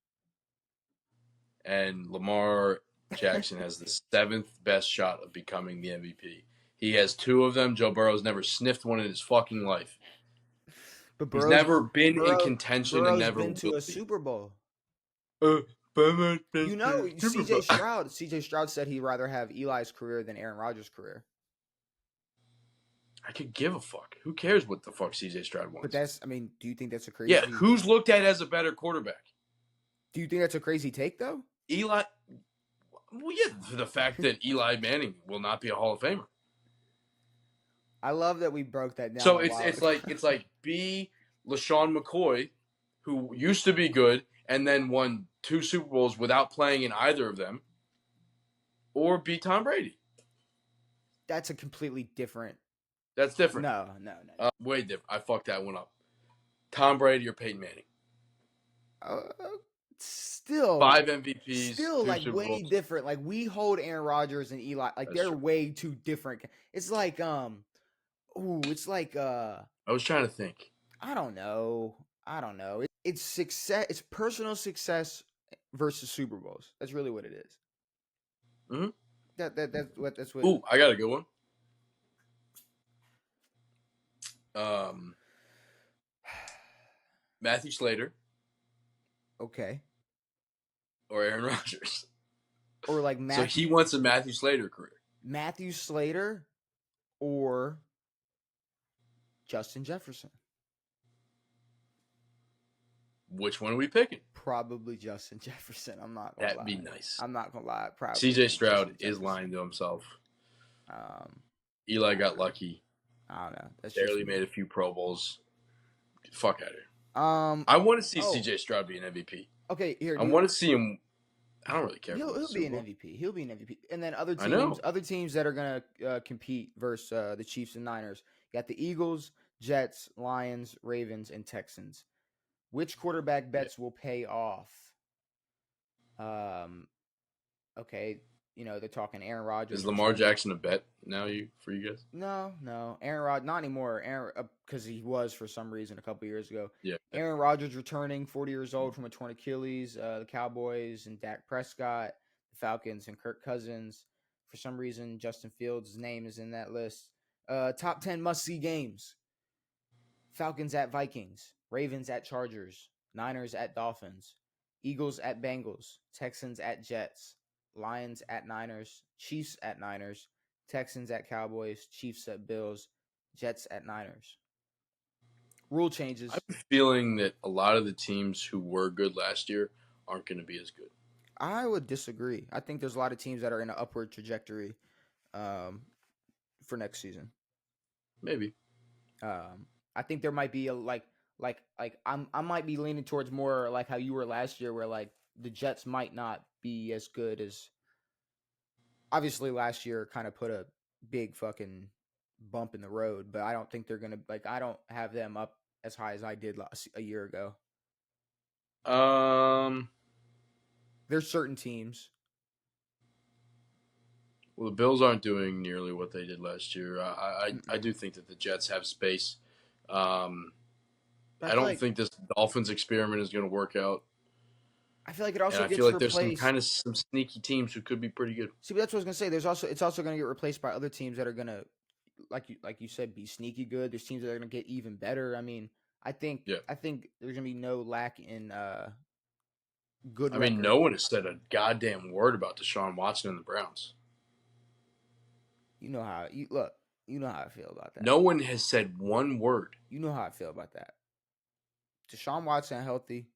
And Lamar Jackson has the 7th best shot of becoming the MVP. He has 2 of them. Joe Burrow's never sniffed one in his fucking life. But he's never been in contention and never been to a Super Bowl. You know, CJ Stroud said he'd rather have Eli's career than Aaron Rodgers' career. I could give a fuck. Who cares what the fuck CJ Stroud wants? But do you think that's a crazy? Yeah, who's looked at as a better quarterback? Do you think that's a crazy take though? Eli. Well, yeah, the fact that Eli Manning will not be a Hall of Famer. I love that we broke that down. So it's like B. LaShawn McCoy, who used to be good and then won 2 Super Bowls without playing in either of them, or B. Tom Brady. That's a completely different. That's different. No. Way different. I fucked that one up. Tom Brady or Peyton Manning. Still 5 MVPs. Still like Super way Bowls. Different. Like we hold Aaron Rodgers and Eli like that's they're true. Way too different. It's like it's like I was trying to think. I don't know. It's success. It's personal success versus Super Bowls. That's really what it is. Mm-hmm. That's what. Ooh, I got a good one. Matthew Slater. Okay. Or Aaron Rodgers. Or like So he wants a Matthew Slater career. Matthew Slater or Justin Jefferson. Which one are we picking? Probably Justin Jefferson. I'm not gonna lie. That'd be nice. I'm not gonna lie. Probably CJ Stroud is lying to himself. Eli got lucky. I don't know. That's barely made a few Pro Bowls. Fuck out of here. I want to see CJ Stroud be an MVP. Okay, here. I want to see him. I don't really care. He'll be an MVP. He'll be an MVP. And then other teams that are gonna compete versus the Chiefs and Niners. You got the Eagles, Jets, Lions, Ravens, and Texans. Which quarterback bets will pay off? Okay, they're talking Aaron Rodgers. Is Lamar Jackson a bet now for you guys? No. Aaron Rodgers, not anymore. Because he was for some reason a couple years ago. Yeah. Aaron Rodgers returning, 40 years old from a torn Achilles. The Cowboys and Dak Prescott, the Falcons and Kirk Cousins. For some reason, Justin Fields' name is in that list. Top 10 must-see games. Falcons at Vikings. Ravens at Chargers. Niners at Dolphins. Eagles at Bengals. Texans at Jets. Lions at Niners. Chiefs at Niners. Texans at Cowboys. Chiefs at Bills. Jets at Niners. Rule changes. I'm feeling that a lot of the teams who were good last year aren't going to be as good. I would disagree. I think there's a lot of teams that are in an upward trajectory for next season. Maybe. I think there might be I might be leaning towards more like how you were last year, where like the Jets might not be as good as. Obviously, last year kind of put a big fucking bump in the road, but I don't think they're gonna I don't have them up as high as I did a year ago. There's certain teams. Well, the Bills aren't doing nearly what they did last year. I do think that the Jets have space. I don't think this Dolphins experiment is going to work out. I feel like it also. I feel like there's some sneaky teams who could be pretty good. See, but that's what I was gonna say. It's also going to get replaced by other teams that are gonna, like you said, be sneaky good. There's teams that are going to get even better. I mean, I think there's going to be no lack in good. I mean, no one has said a goddamn word about Deshaun Watson and the Browns. You know how You know how I feel about that. No one has said one word. You know how I feel about that. Deshaun Watson healthy.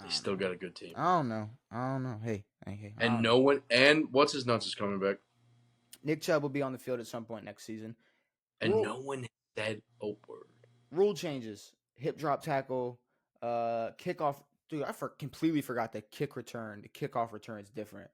They still got a good team. I don't know. Hey. And no one. And what's his nuts is coming back. Nick Chubb will be on the field at some point next season. And no one said a word. Rule changes: hip drop tackle, kickoff. Dude, I completely forgot the kick return. The kickoff return is different.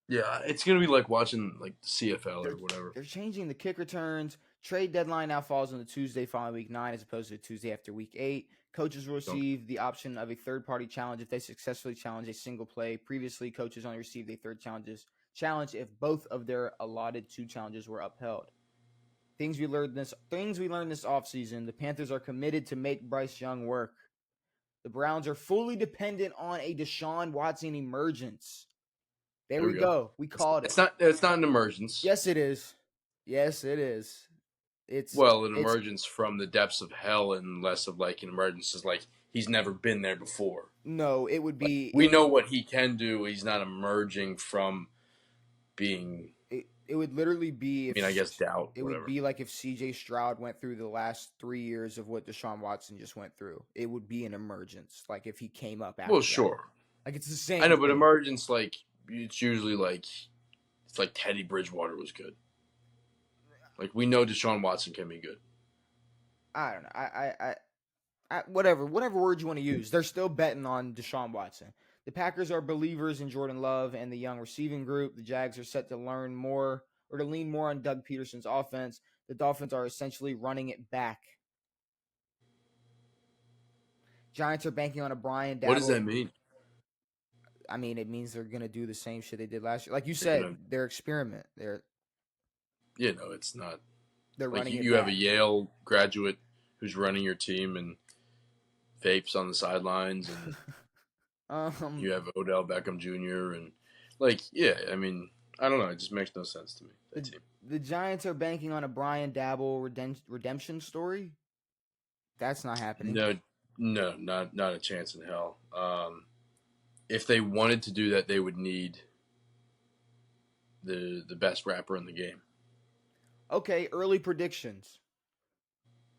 Yeah, it's gonna be like watching like CFL or whatever. They're changing the kick returns. Trade deadline now falls on the Tuesday following week 9 as opposed to Tuesday after week 8. Coaches will Don't. receive the option of a third-party challenge if they successfully challenge a single play. Previously, coaches only received a third challenge if both of their allotted 2 challenges were upheld. Things we learned this offseason, the Panthers are committed to make Bryce Young work. The Browns are fully dependent on a Deshaun Watson emergence. There we go. We called it. It's not an emergence. Yes, it is. Yes, it is. It's an emergence from the depths of hell, and less of like an emergence is like he's never been there before. No, it would be. We know what he can do. He's not emerging from being. It would literally be. I guess doubt. It would be like if C.J. Stroud went through the last 3 years of what Deshaun Watson just went through. It would be an emergence. Like if he came up after. Well, sure. That. Like it's the same. I know, but emergence, like it's usually like it's like Teddy Bridgewater was good. Like we know Deshaun Watson can be good. I don't know. Whatever word you want to use, they're still betting on Deshaun Watson. The Packers are believers in Jordan Love and the young receiving group. The Jags are set to lean more on Doug Peterson's offense. The Dolphins are essentially running it back. Giants are banking on a Brian Daboll. What does that mean? I mean, it means they're going to do the same shit they did last year. Like you said, their experiment. It's not. They're like running you have a Yale graduate who's running your team and vapes on the sidelines, and you have Odell Beckham Jr. and I don't know. It just makes no sense to me. The Giants are banking on a Brian Daboll redemption story. That's not happening. No, not a chance in hell. If they wanted to do that, they would need the best rapper in the game. Okay, early predictions.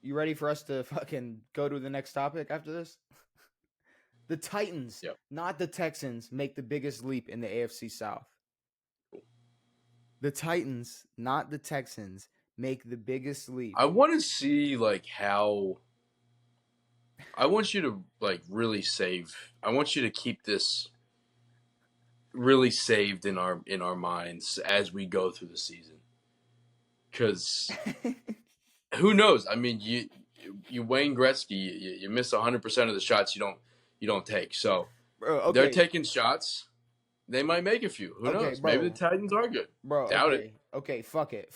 You ready for us to fucking go to the next topic after this? The Titans, not the Texans, make the biggest leap in the AFC South. The Titans, not the Texans, make the biggest leap. I want to see how. I want you to really save. I want you to keep this really saved in our minds as we go through the season. Because who knows? I mean, you Wayne Gretzky, you miss 100% of the shots you don't take. So they're taking shots. They might make a few. Who knows? Bro. Maybe the Titans are good. Bro, doubt it. Okay, fuck it.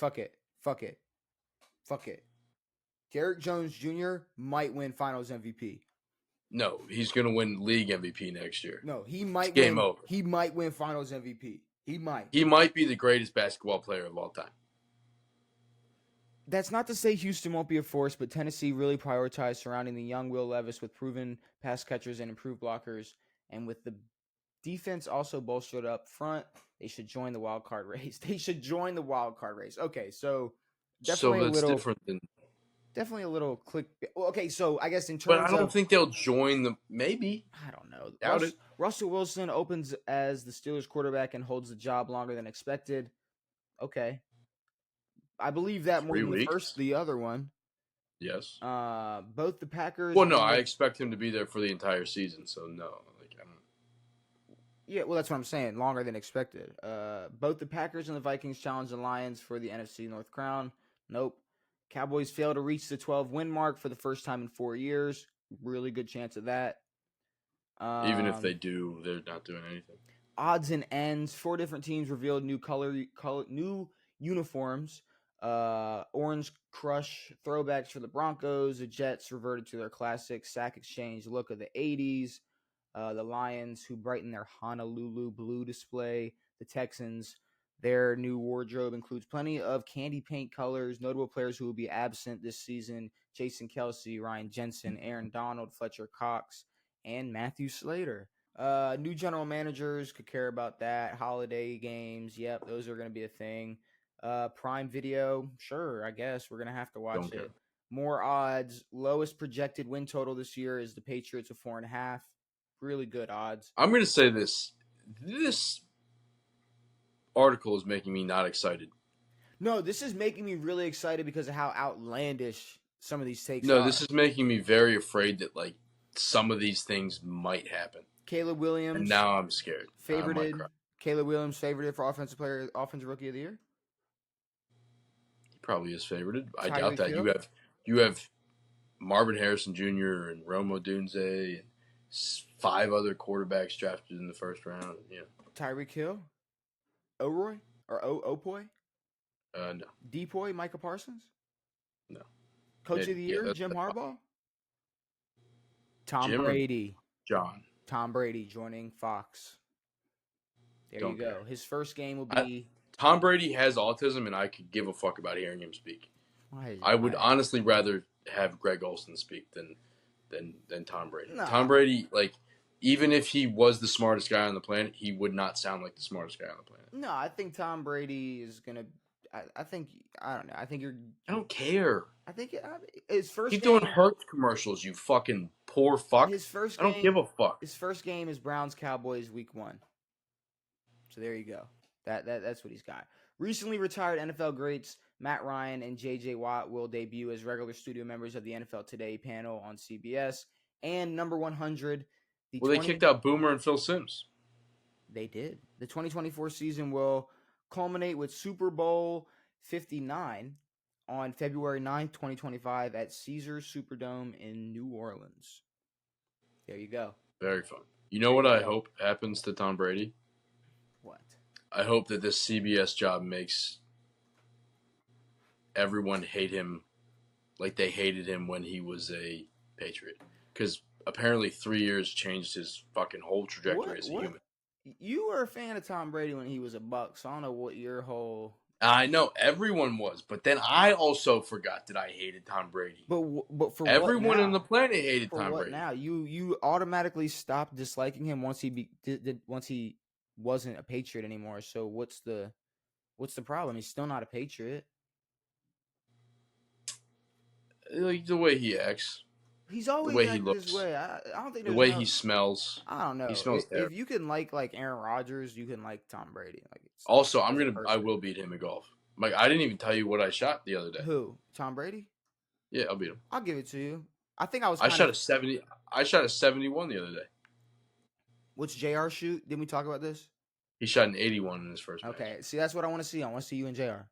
Derrick Jones Jr. might win Finals MVP. No, he's gonna win League MVP next year. No, he might. Game over. He might win Finals MVP. He might. He might be the greatest basketball player of all time. That's not to say Houston won't be a force, but Tennessee really prioritized surrounding the young Will Levis with proven pass catchers and improved blockers. And with the defense also bolstered up front, they should join the wild card race. Okay, so definitely that's different than... Definitely a little click. Okay, so I guess in terms but I don't think they'll join the... Maybe. I don't know. Doubt it. Russell Wilson opens as the Steelers quarterback and holds the job longer than expected. Okay. I believe that more than the other one. Yes. Both the Packers. Well, no, I expect him to be there for the entire season. So no, I don't. Yeah, well, that's what I'm saying. Longer than expected. Both the Packers and the Vikings challenge the Lions for the NFC North crown. Nope. Cowboys fail to reach the 12-win mark for the first time in 4 years. Really good chance of that. Even if they do, they're not doing anything. Odds and ends. 4 different teams revealed new uniforms. Orange Crush throwbacks for the Broncos. The Jets reverted to their classic sack exchange look of the 80s. The Lions, who brighten their Honolulu blue display. The Texans, their new wardrobe includes plenty of candy paint colors. Notable players who will be absent this season: Jason Kelsey, Ryan Jensen, Aaron Donald, Fletcher Cox, and Matthew Slater. New general managers could care about that. Holiday games, yep, those are going to be a thing. Prime Video, sure, I guess we're going to have to watch it. More odds. Lowest projected win total this year is the Patriots of 4.5. Really good odds. I'm going to say this. This article is making me not excited. No, this is making me really excited because of how outlandish some of these takes are. No, this is making me very afraid that some of these things might happen. Caleb Williams. And now I'm scared. Favorited Caleb Williams favored for offensive rookie of the year. He probably is favored. I doubt Tyreek that. Hill. You have Marvin Harrison Jr. and Rome Odunze and 5 other quarterbacks drafted in the first round. Yeah. Tyreek Hill. O'Roy or Opoy. No. Depoy. Micah Parsons. No. Coach Maybe. of the Yeah, year. Jim Harbaugh. Tom Jim or Brady. John. Tom Brady joining Fox. There Don't you go. care. His first game will be. Tom Brady has autism, and I could give a fuck about hearing him speak. I would honestly rather have Greg Olsen speak than Tom Brady. Nah. Tom Brady, like, even if he was the smartest guy on the planet, he would not sound like the smartest guy on the planet. No, I think Tom Brady is gonna. I think I don't know. I think you're. I don't care. I think his first. Keep game, doing Hertz commercials, you fucking poor fuck. His first. I don't give a fuck. His first game is Browns Cowboys Week 1. So there you go. That's what he's got. Recently retired NFL greats Matt Ryan and J.J. Watt will debut as regular studio members of the NFL Today panel on CBS. And number 100, they kicked out Boomer and Phil Simms. They did. The 2024 season will culminate with Super Bowl 59 on February 9th, 2025 at Caesars Superdome in New Orleans. There you go. Very fun. You know what I hope happens to Tom Brady? What? I hope that this CBS job makes everyone hate him like they hated him when he was a Patriot. Because apparently 3 years changed his fucking whole trajectory as a human. You were a fan of Tom Brady when he was a Buck, so I don't know what your whole... I know, everyone was. But then I also forgot that I hated Tom Brady. But for everyone on the planet hated Tom Brady. Now you automatically stopped disliking him once he wasn't a Patriot anymore. So what's the problem? He's still not a Patriot. Like the way he acts. He's always the way he looks. This way. I don't think the way he smells. I don't know. He smells terrible. If you can like Aaron Rodgers, you can like Tom Brady. Also, I will beat him at golf. Like, I didn't even tell you what I shot the other day. Who? Tom Brady? Yeah, I'll beat him. I'll give it to you. I think I shot a 70. I shot a 71 the other day. What's JR shoot? Didn't we talk about this? He shot an 81 in his first match. Okay, see, that's what I want to see. I want to see you and JR.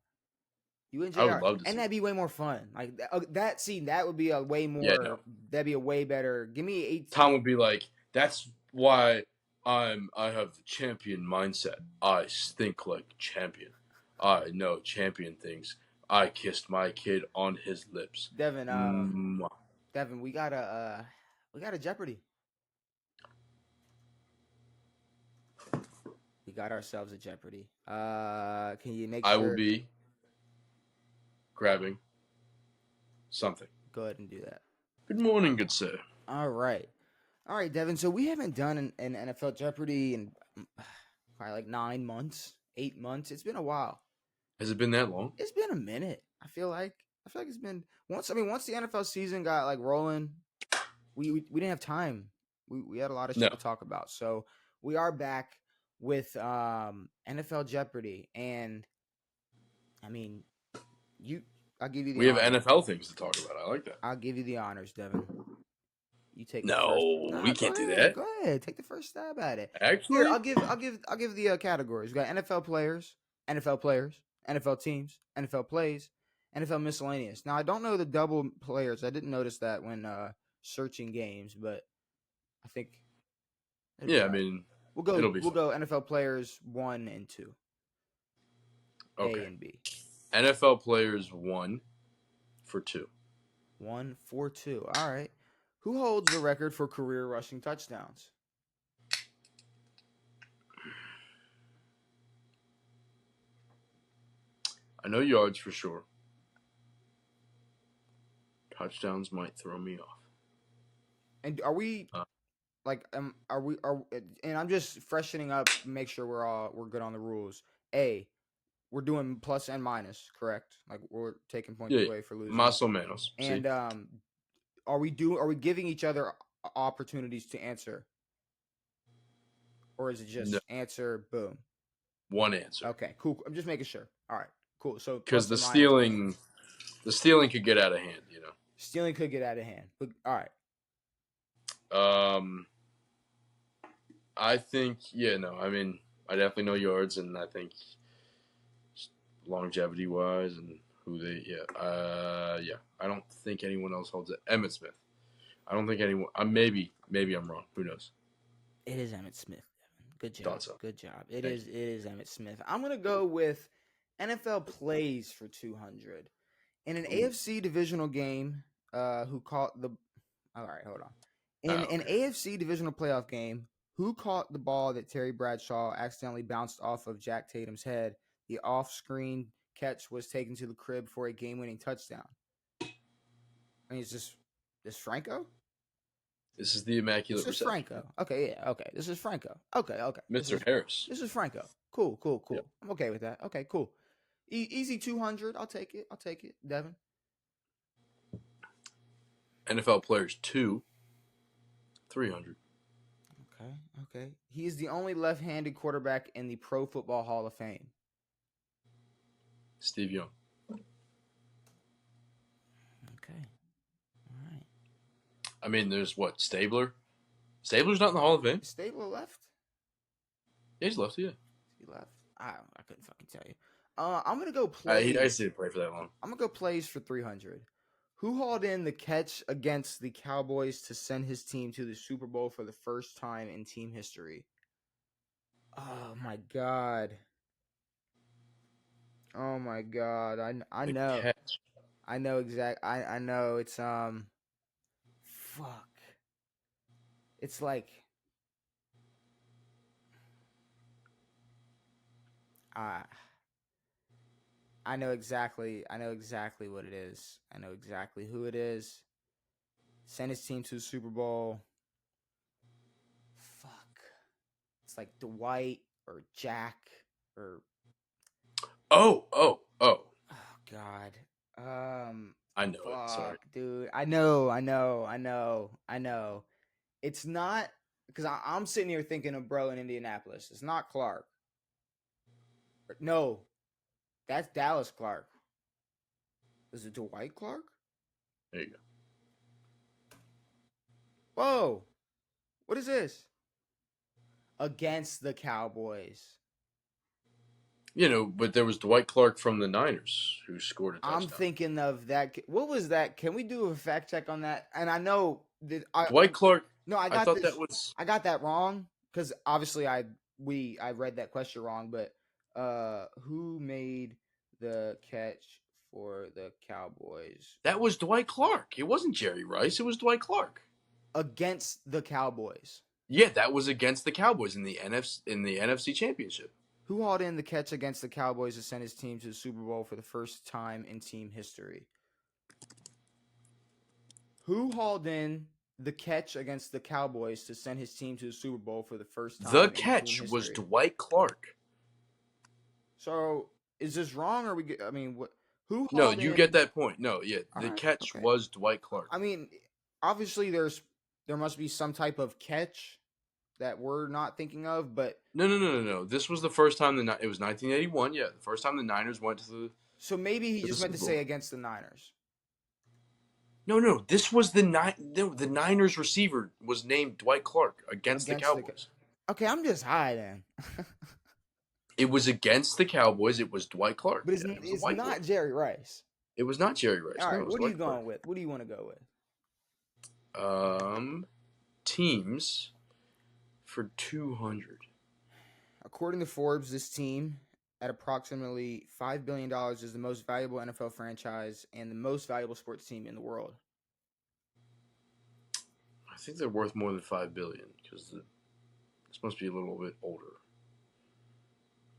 You and JR. I would love to and that'd be way more fun. Like that scene, that would be a way more. Yeah, no. That'd be a way better. Give me 8. Tom would be like, "That's why I have the champion mindset. I think like champion. I know champion things. I kissed my kid on his lips." Devin, Devin, we got a Jeopardy. We got ourselves a Jeopardy. Can you make sure? I will be grabbing something. Go ahead and do that. Good morning, good sir. All right, Devin. So we haven't done an NFL Jeopardy in probably like 9 months, 8 months. It's been a while. Has it been that long? It's been a minute. I feel like it's been once. I mean, once the NFL season got like rolling, we didn't have time. We had a lot of shit to talk about. So we are back with NFL Jeopardy, and I mean, I'll give you the. We have NFL things to talk about. I like that. I'll give you the honors, Devin. You take. We can't do that. Go ahead, take the first stab at it. Actually, here, I'll give the categories. We got NFL players, NFL teams, NFL plays, NFL miscellaneous. Now I don't know the double players. I didn't notice that when searching games, but I think. Yeah, I mean, we'll go NFL players 1 and 2. Okay. A and B. NFL players 1 for 2. 1 for 2. All right. Who holds the record for career rushing touchdowns? I know yards for sure. Touchdowns might throw me off. And are we and I'm just freshening up, make sure we're good on the rules. We're doing plus and minus, correct? Like we're taking points away for losing. Más o menos. And are we giving each other opportunities to answer? Or is it just answer, boom? One answer. Okay, cool. I'm just making sure. All right, cool. So because the stealing could get out of hand, you know. Stealing could get out of hand. But all right. I think I mean I definitely know yards, and I think longevity wise and who they yeah. I don't think anyone else holds it. Emmitt Smith. I don't think anyone. Maybe I'm wrong. Who knows? It is Emmitt Smith. Good job. Thought so. Good job. It Thank is. It is Emmitt Smith. I'm gonna go with NFL plays for 200 in an you. Ooh. AFC divisional game. Who caught the? All right, hold on. In an Okay. AFC divisional playoff game, who caught the ball that Terry Bradshaw accidentally bounced off of Jack Tatum's head? The off-screen catch was taken to the crib for a game-winning touchdown. I mean, is this Franco? This is the Immaculate This is Reception. Franco. Okay, yeah, okay. This is Franco. Okay. Mr. Harris. This is Franco. Cool. Yep. I'm okay with that. Okay, cool. Easy 200. I'll take it. Devin. NFL players 300. Okay. He is the only left-handed quarterback in the Pro Football Hall of Fame. Steve Young. Okay. All right. I mean, there's what, Stabler? Stabler's not in the Hall of Fame? Is Stabler left? Yeah, he's left, yeah. He left. I couldn't fucking tell you. I'm gonna go plays. I just didn't play for that long. I'm gonna go plays for 300. Who hauled in the catch against the Cowboys to send his team to the Super Bowl for the first time in team history? Oh my god. I know. Catch. I know I know it's fuck. It's like I know exactly what it is. I know exactly who it is. Send his team to the Super Bowl. Fuck. It's like Dwight or Jack or Oh. oh god. I know it. Sorry. Dude. I know. It's not because I'm sitting here thinking of bro in Indianapolis. It's not Clark. No. That's Dallas Clark. Is it Dwight Clark? There you go. Whoa. What is this? Against the Cowboys. You know, but there was Dwight Clark from the Niners who scored a touchdown. I'm thinking of that. What was that? Can we do a fact check on that? And I know that Dwight Clark. No, I thought that was. I got that wrong because obviously I read that question wrong. But who made the catch for the Cowboys? That was Dwight Clark. It wasn't Jerry Rice. It was Dwight Clark against the Cowboys. Yeah, that was against the Cowboys in the NFC Championship. Who hauled in the catch against the Cowboys to send his team to the Super Bowl for the first time in team history? Who hauled in the catch against the Cowboys to send his team to the Super Bowl for the first time? The catch was Dwight Clark. So is this wrong, or we? I mean, what? Who? No, you get that point. No, yeah, the catch okay. was Dwight Clark. I mean, obviously there must be some type of catch that we're not thinking of, but no. This was the first time it was 1981. Yeah, the first time the Niners went to the. So maybe he just meant to say against the Niners. No. This was the Niners receiver was named Dwight Clark against the Cowboys. Okay, I'm just high then. It was against the Cowboys. It was Dwight Clark. But it's not Jerry Rice. It was not Jerry Rice. All right, what are you going with? What do you want to go with? Teams for 200. According to Forbes, this team at approximately $5 billion is the most valuable NFL franchise and the most valuable sports team in the world. I think they're worth more than $5 billion because this must be a little bit older.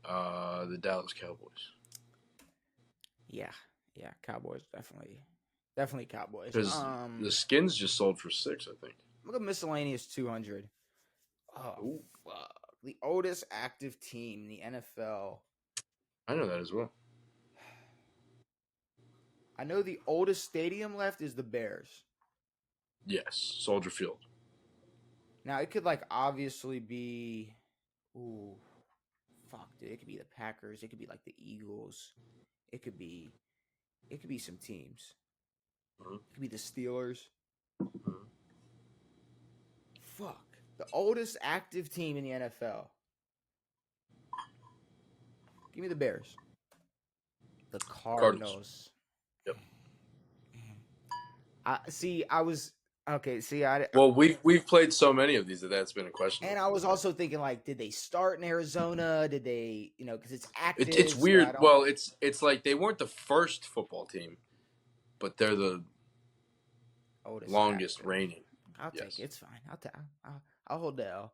The Dallas Cowboys. Yeah, Cowboys definitely Cowboys. Because the Skins just sold for $6, I think. I'm gonna go miscellaneous 200. Oh, fuck. The oldest active team in the NFL. I know that as well. I know the oldest stadium left is the Bears. Yes, Soldier Field. Now it could obviously be, fuck, dude. It could be the Packers. It could be the Eagles. It could be some teams. Mm-hmm. It could be the Steelers. Mm-hmm. Fuck. The oldest active team in the NFL. Give me the Bears. The Cardinals. Cardinals. Yep. I was okay. See, Well, we've played so many of these that's been a question. and I was also thinking like, did they start in Arizona? Did they, because it's active? It's So I weird. don't. Well, it's like they weren't the first football team, but they're the longest Active. reigning. I'll take it. It's fine. I'll hold the L.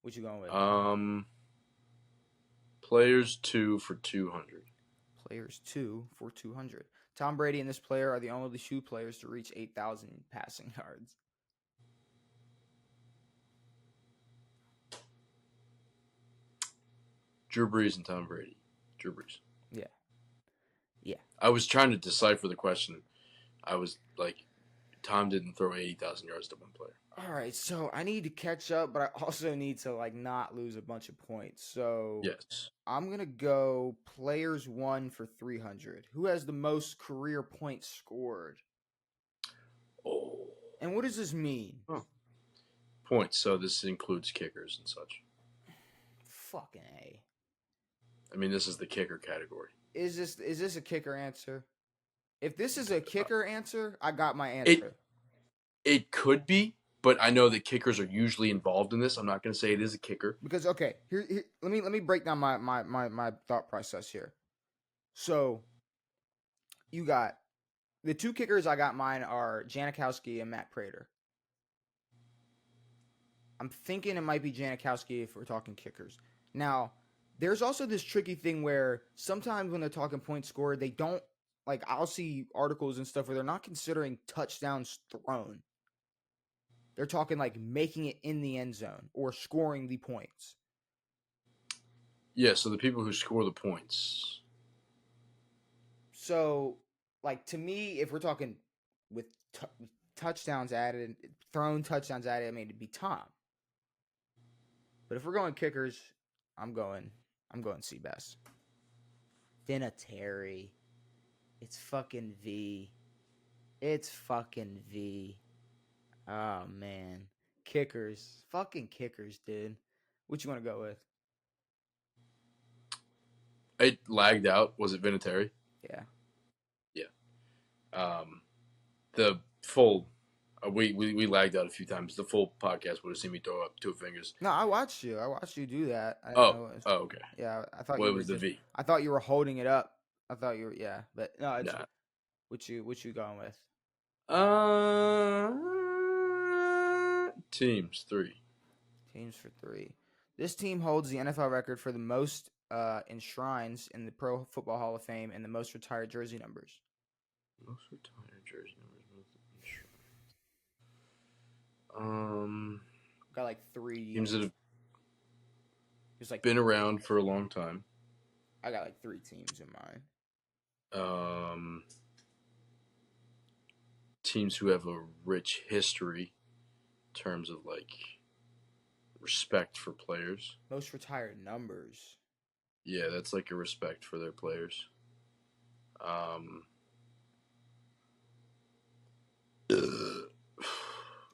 What you going with? Players 2 for 200. Players 2 for 200. Tom Brady and this player are the only two players to reach 8,000 passing yards. Drew Brees and Tom Brady. Drew Brees. Yeah. Yeah. I was trying to decipher the question. I was like, Tom didn't throw 80,000 yards to one player. All right, so I need to catch up, but I also need to like not lose a bunch of points. So Yes. I'm gonna go players 1 for 300. Who has the most career points scored? Oh. And what does this mean? Oh. Points. So this includes kickers and such. Fucking A. I mean, this is the kicker category. Is this a kicker answer? If this is a kicker answer, I got my answer. It could be, but I know that kickers are usually involved in this. I'm not going to say it is a kicker. Because okay, here let me break down my thought process here. So you got the two kickers I got mine are Janikowski and Matt Prater. I'm thinking it might be Janikowski if we're talking kickers. Now, there's also this tricky thing where sometimes when they're talking points scored, they don't like I'll see articles and stuff where they're not considering touchdowns thrown. They're talking like making it in the end zone or scoring the points. Yeah, so the people who score the points. So, like to me, if we're talking with touchdowns added, thrown touchdowns added, I mean it'd be Tom. But if we're going kickers, I'm going Seabass. Vinatieri. It's fucking V. It's fucking V. Oh man. Kickers. Fucking kickers, dude. What you want to go with? It lagged out. Was it Vinatieri? Yeah. Yeah. The full we lagged out a few times. The full podcast would have seen me throw up two fingers. No, I watched you. I watched you do that. Okay. Yeah, I thought well, you it was the V. I thought you were holding it up. I thought you were but no, it's Nah. what you going with? Teams 3. Teams for 3. This team holds the NFL record for the most enshrines in the Pro Football Hall of Fame and the most retired jersey numbers. Most retired jersey numbers. Most got like 3 teams that have just like been around for a long time. I got like 3 teams in mind. Teams who have a rich history in terms of like respect for players. Most retired numbers. Yeah, that's like a respect for their players.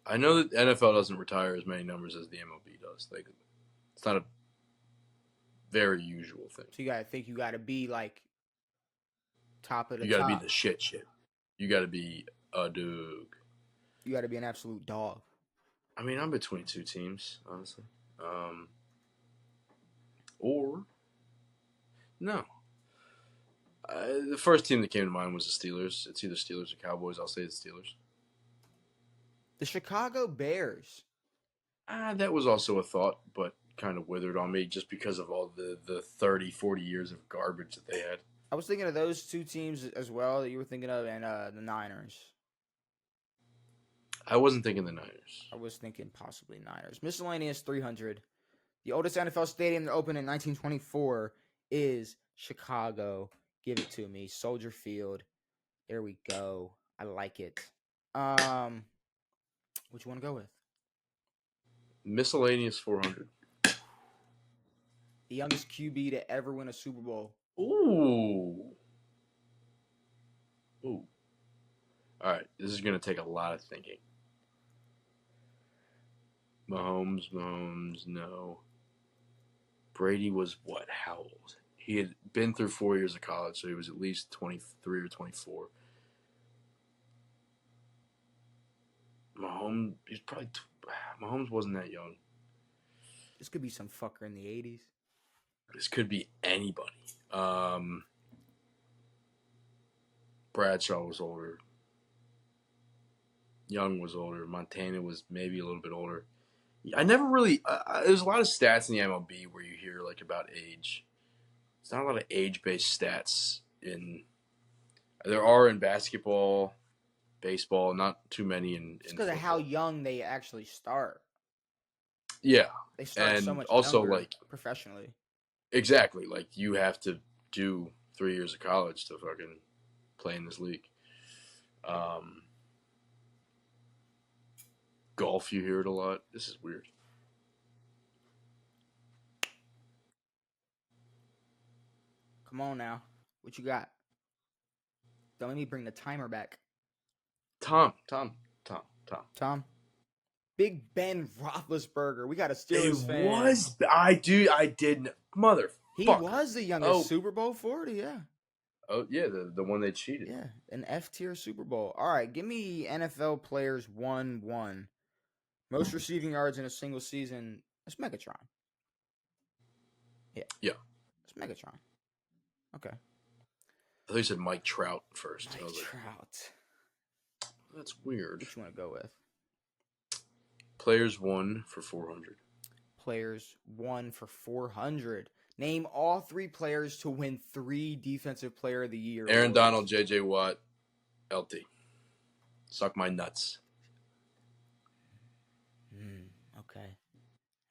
I know that NFL doesn't retire as many numbers as the MLB does. Like, it's not a very usual thing. So you gotta be like top of the top. You gotta be the shit. You gotta be a dog. You gotta be an absolute dog. I mean, I'm between 2 teams, honestly. Or no. The first team that came to mind was the Steelers. It's either Steelers or Cowboys. I'll say the Steelers. The Chicago Bears. That was also a thought, but kind of withered on me just because of all the 30, 40 years of garbage that they had. I was thinking of those 2 teams as well that you were thinking of, and the Niners. I wasn't thinking the Niners. I was thinking possibly Niners. Miscellaneous 300. The oldest NFL stadium to open in 1924 is Chicago. Give it to me. Soldier Field. There we go. I like it. What you want to go with? Miscellaneous 400. The youngest QB to ever win a Super Bowl. Ooh. All right. This is going to take a lot of thinking. Mahomes, no. Brady was what? How old? He had been through 4 years of college, so he was at least 23 or 24. Mahomes wasn't that young. This could be some fucker in the 80s. This could be anybody. Bradshaw was older. Young was older. Montana was maybe a little bit older. I never really. There's a lot of stats in the MLB where you hear like about age. It's not a lot of age-based stats in. There are in basketball, baseball, not too many in. It's because of how young they actually start. Yeah, they start and so much also younger like professionally. Exactly, like you have to do 3 years of college to fucking play in this league. Golf, you hear it a lot. This is weird. Come on now. What you got? Don't let me bring the timer back. Tom. Big Ben Roethlisberger. We got a Steelers fan. It was. I didn't. Motherfucker. He was the youngest Super Bowl 40, yeah. Oh, yeah, the one they cheated. Yeah, an F-tier Super Bowl. All right, give me NFL players 1-1. Most receiving yards in a single season. That's Megatron. Yeah. It's Megatron. Okay. I thought you said Mike Trout first. Mike Trout. That's weird. What you want to go with? Players 1 for 400. Players 1 for 400. Name all 3 players to win 3 Defensive Player of the Year. Aaron Donald, J.J. Watt, LT. Suck my nuts.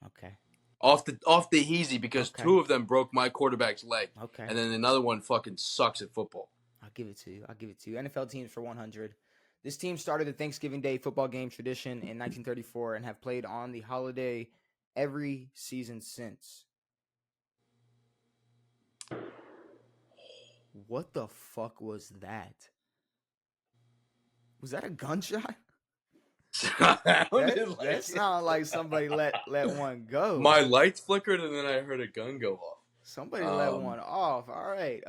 Okay. Off the easy because 2 of them broke my quarterback's leg. Okay. And then another one fucking sucks at football. I'll give it to you. NFL teams for 100. This team started the Thanksgiving Day football game tradition in 1934 and have played on the holiday every season since. What the fuck was that? Was that a gunshot? That sounded like somebody let one go. My lights flickered and then I heard a gun go off. Somebody let one off. All right.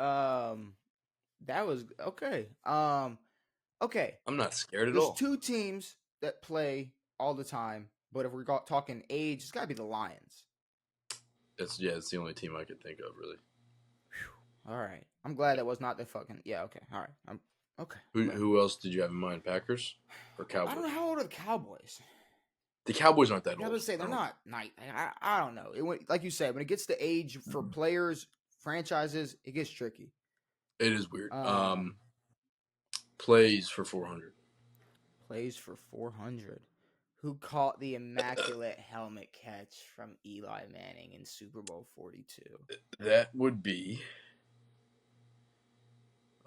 That was okay. Okay. I'm not scared at all. There's 2 teams that play all the time, but if we're talking age, it's got to be the Lions. It's the only team I could think of, really. Whew. All right. I'm glad that was not the fucking. Yeah. Okay. All right. Okay. Who else did you have in mind? Packers or Cowboys? I don't know how old are the Cowboys. The Cowboys aren't that old. I would say they're not. I don't know. Like you said, when it gets to age for players, franchises, it gets tricky. It is weird. Plays for 400. Plays for 400. Who caught the immaculate helmet catch from Eli Manning in Super Bowl 42? That would be.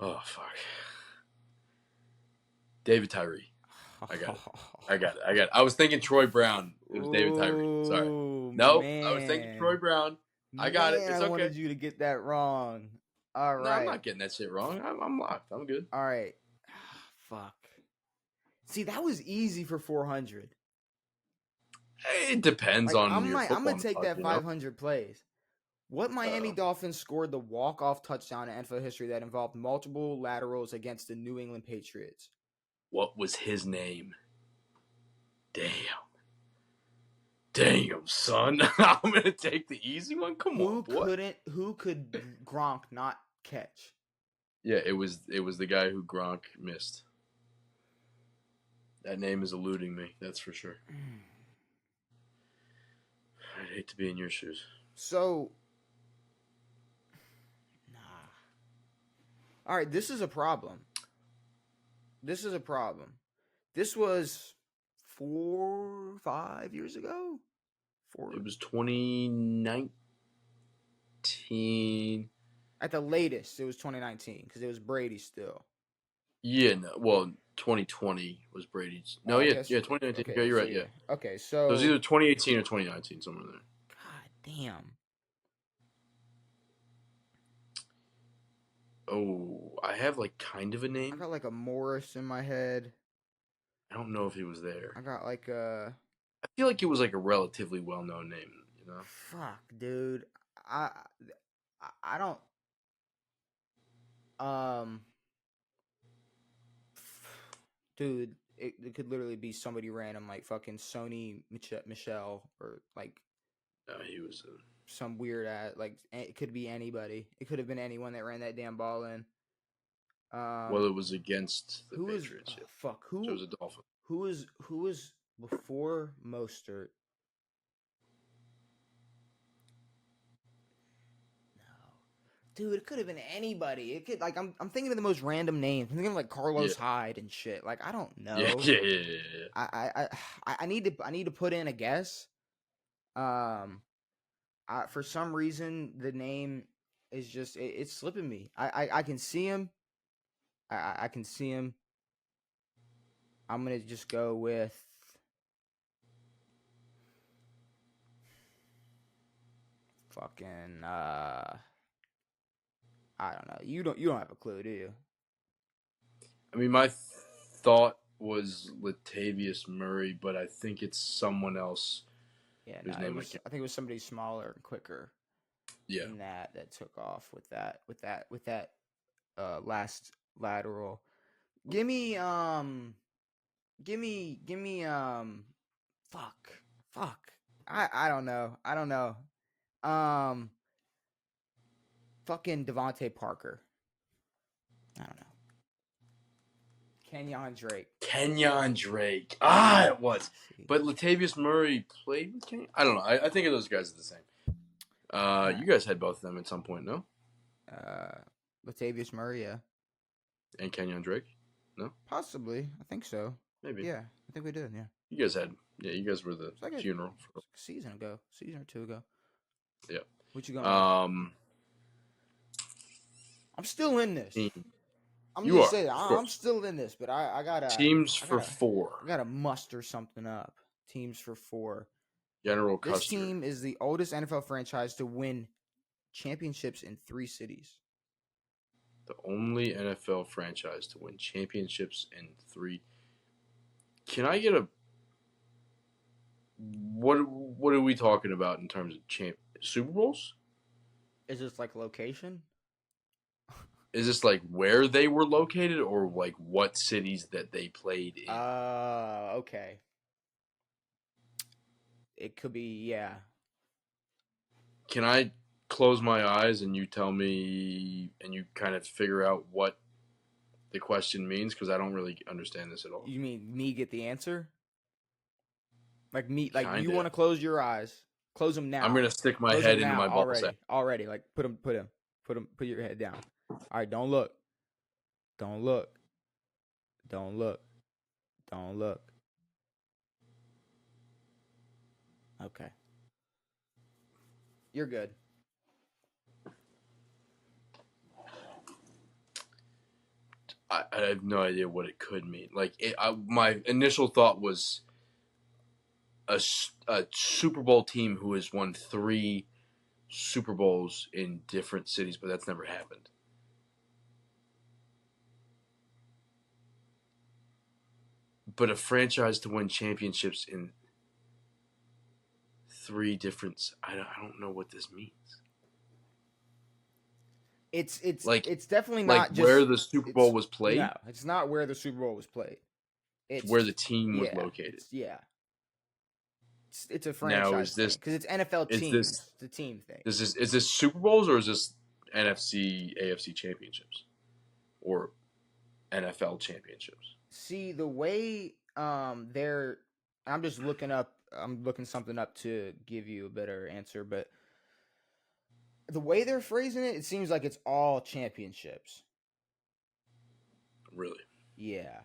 Oh fuck. David Tyree. I got it. I was thinking Troy Brown. It was David Tyree. Sorry. No, I was thinking Troy Brown. I got it. It's okay. I wanted you to get that wrong. All right. No, I'm not getting that shit wrong. I'm locked. I'm good. All right. Fuck. See, that was easy for 400. It depends on your football. I'm going to take that 500 plays. What Miami Dolphins scored the walk-off touchdown in NFL history that involved multiple laterals against the New England Patriots? What was his name? Damn, son. I'm going to take the easy one. Come on, boy. Who could Gronk not catch? Yeah, it was the guy who Gronk missed. That name is eluding me, that's for sure. I'd hate to be in your shoes. So, all right, this is a problem. This was 4-5 years ago? It was 2019. At the latest, it was 2019 because it was Brady still. Yeah, no. Well, 2020 was Brady's. No, 2019. Okay, yeah, you're right. Yeah. Okay, so it was either 2018 or 2019, somewhere there. God damn. Oh, I have like kind of a name. I got like a Morris in my head. I don't know if he was there. I got like a. I feel like it was like a relatively well-known name, you know. Fuck, dude. I I don't. Um, dude, it could literally be somebody random like fucking Sony Michelle or like No, he was. some weird ass like it could be anybody. It could have been anyone that ran that damn ball in. Well, it was against the Who was Patriots. Yeah. fuck So it was a Dolphin. who was before Mostert? Dude, it could have been anybody. It could like I'm thinking of the most random names. I'm thinking of like Carlos Yeah. Hyde and shit. Like I don't know. Yeah. I need to put in a guess. For some reason the name is just it's slipping me. I can see him. I can see him. I'm gonna just go with fucking I don't know. You don't have a clue, do you? I mean, my thought was Latavius Murray, but I think it's someone else. Yeah, no, Whose it name was. I think it was somebody smaller and quicker Yeah. than that took off with that last lateral. Give me fuck. I don't know. Fucking Devontae Parker. I don't know. Kenyon Drake. It was. But Latavius Murray played with Kenyon? I don't know. I think of those guys are the same. Right. You guys had both of them at some point, no? Latavius Murray, yeah. And Kenyon Drake? No? Possibly. I think so. Maybe. Yeah, I think we did, yeah. You guys were the funeral. It was like a season or two ago. Yeah. What you going I'm still in this. Team. I'm just saying I'm still in this, but I gotta teams for 4. I gotta muster something up. Teams for 4. General Custer. This team is the oldest NFL franchise to win championships in 3 cities. The only NFL franchise to win championships in 3. Can I get a what are we talking about in terms of Super Bowls? Is this like location? Is this like where they were located or like what cities that they played in? Okay. It could be, yeah. Can I close my eyes and you tell me and you kind of figure out what the question means? Because I don't really understand this at all. You mean me get the answer? Like me, like Kinda. you want to close your eyes, close them now. I'm gonna stick my head into my ball sack. Already. Like put your head down. All right, don't look. Okay, you're good. I have no idea what it could mean. Like my initial thought was a Super Bowl team who has won 3 Super Bowls in different cities, but that's never happened. But a franchise to win championships in 3 different. I don't know what this means. It's definitely not like just where the Super Bowl was played. No, it's not where the Super Bowl was played. It's where the team was located. It's a franchise thing because it's NFL teams. It's a team thing. Is this Super Bowls or is this NFC, AFC championships or NFL championships? See the way they're. I'm just looking up. I'm looking something up to give you a better answer, but the way they're phrasing it, it seems like it's all championships. Really? Yeah.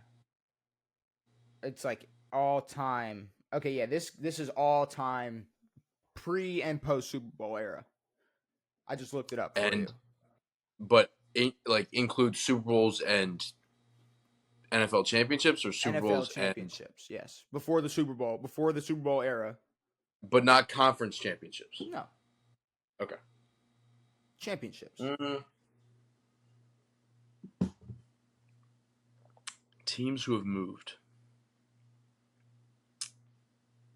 It's like all time. Okay, yeah, this is all time pre and post Super Bowl era. I just looked it up for you. But include Super Bowls and NFL championships or Super Bowls championships, yes. Before the Super Bowl era. But not conference championships. No. Okay. Championships. Teams who have moved.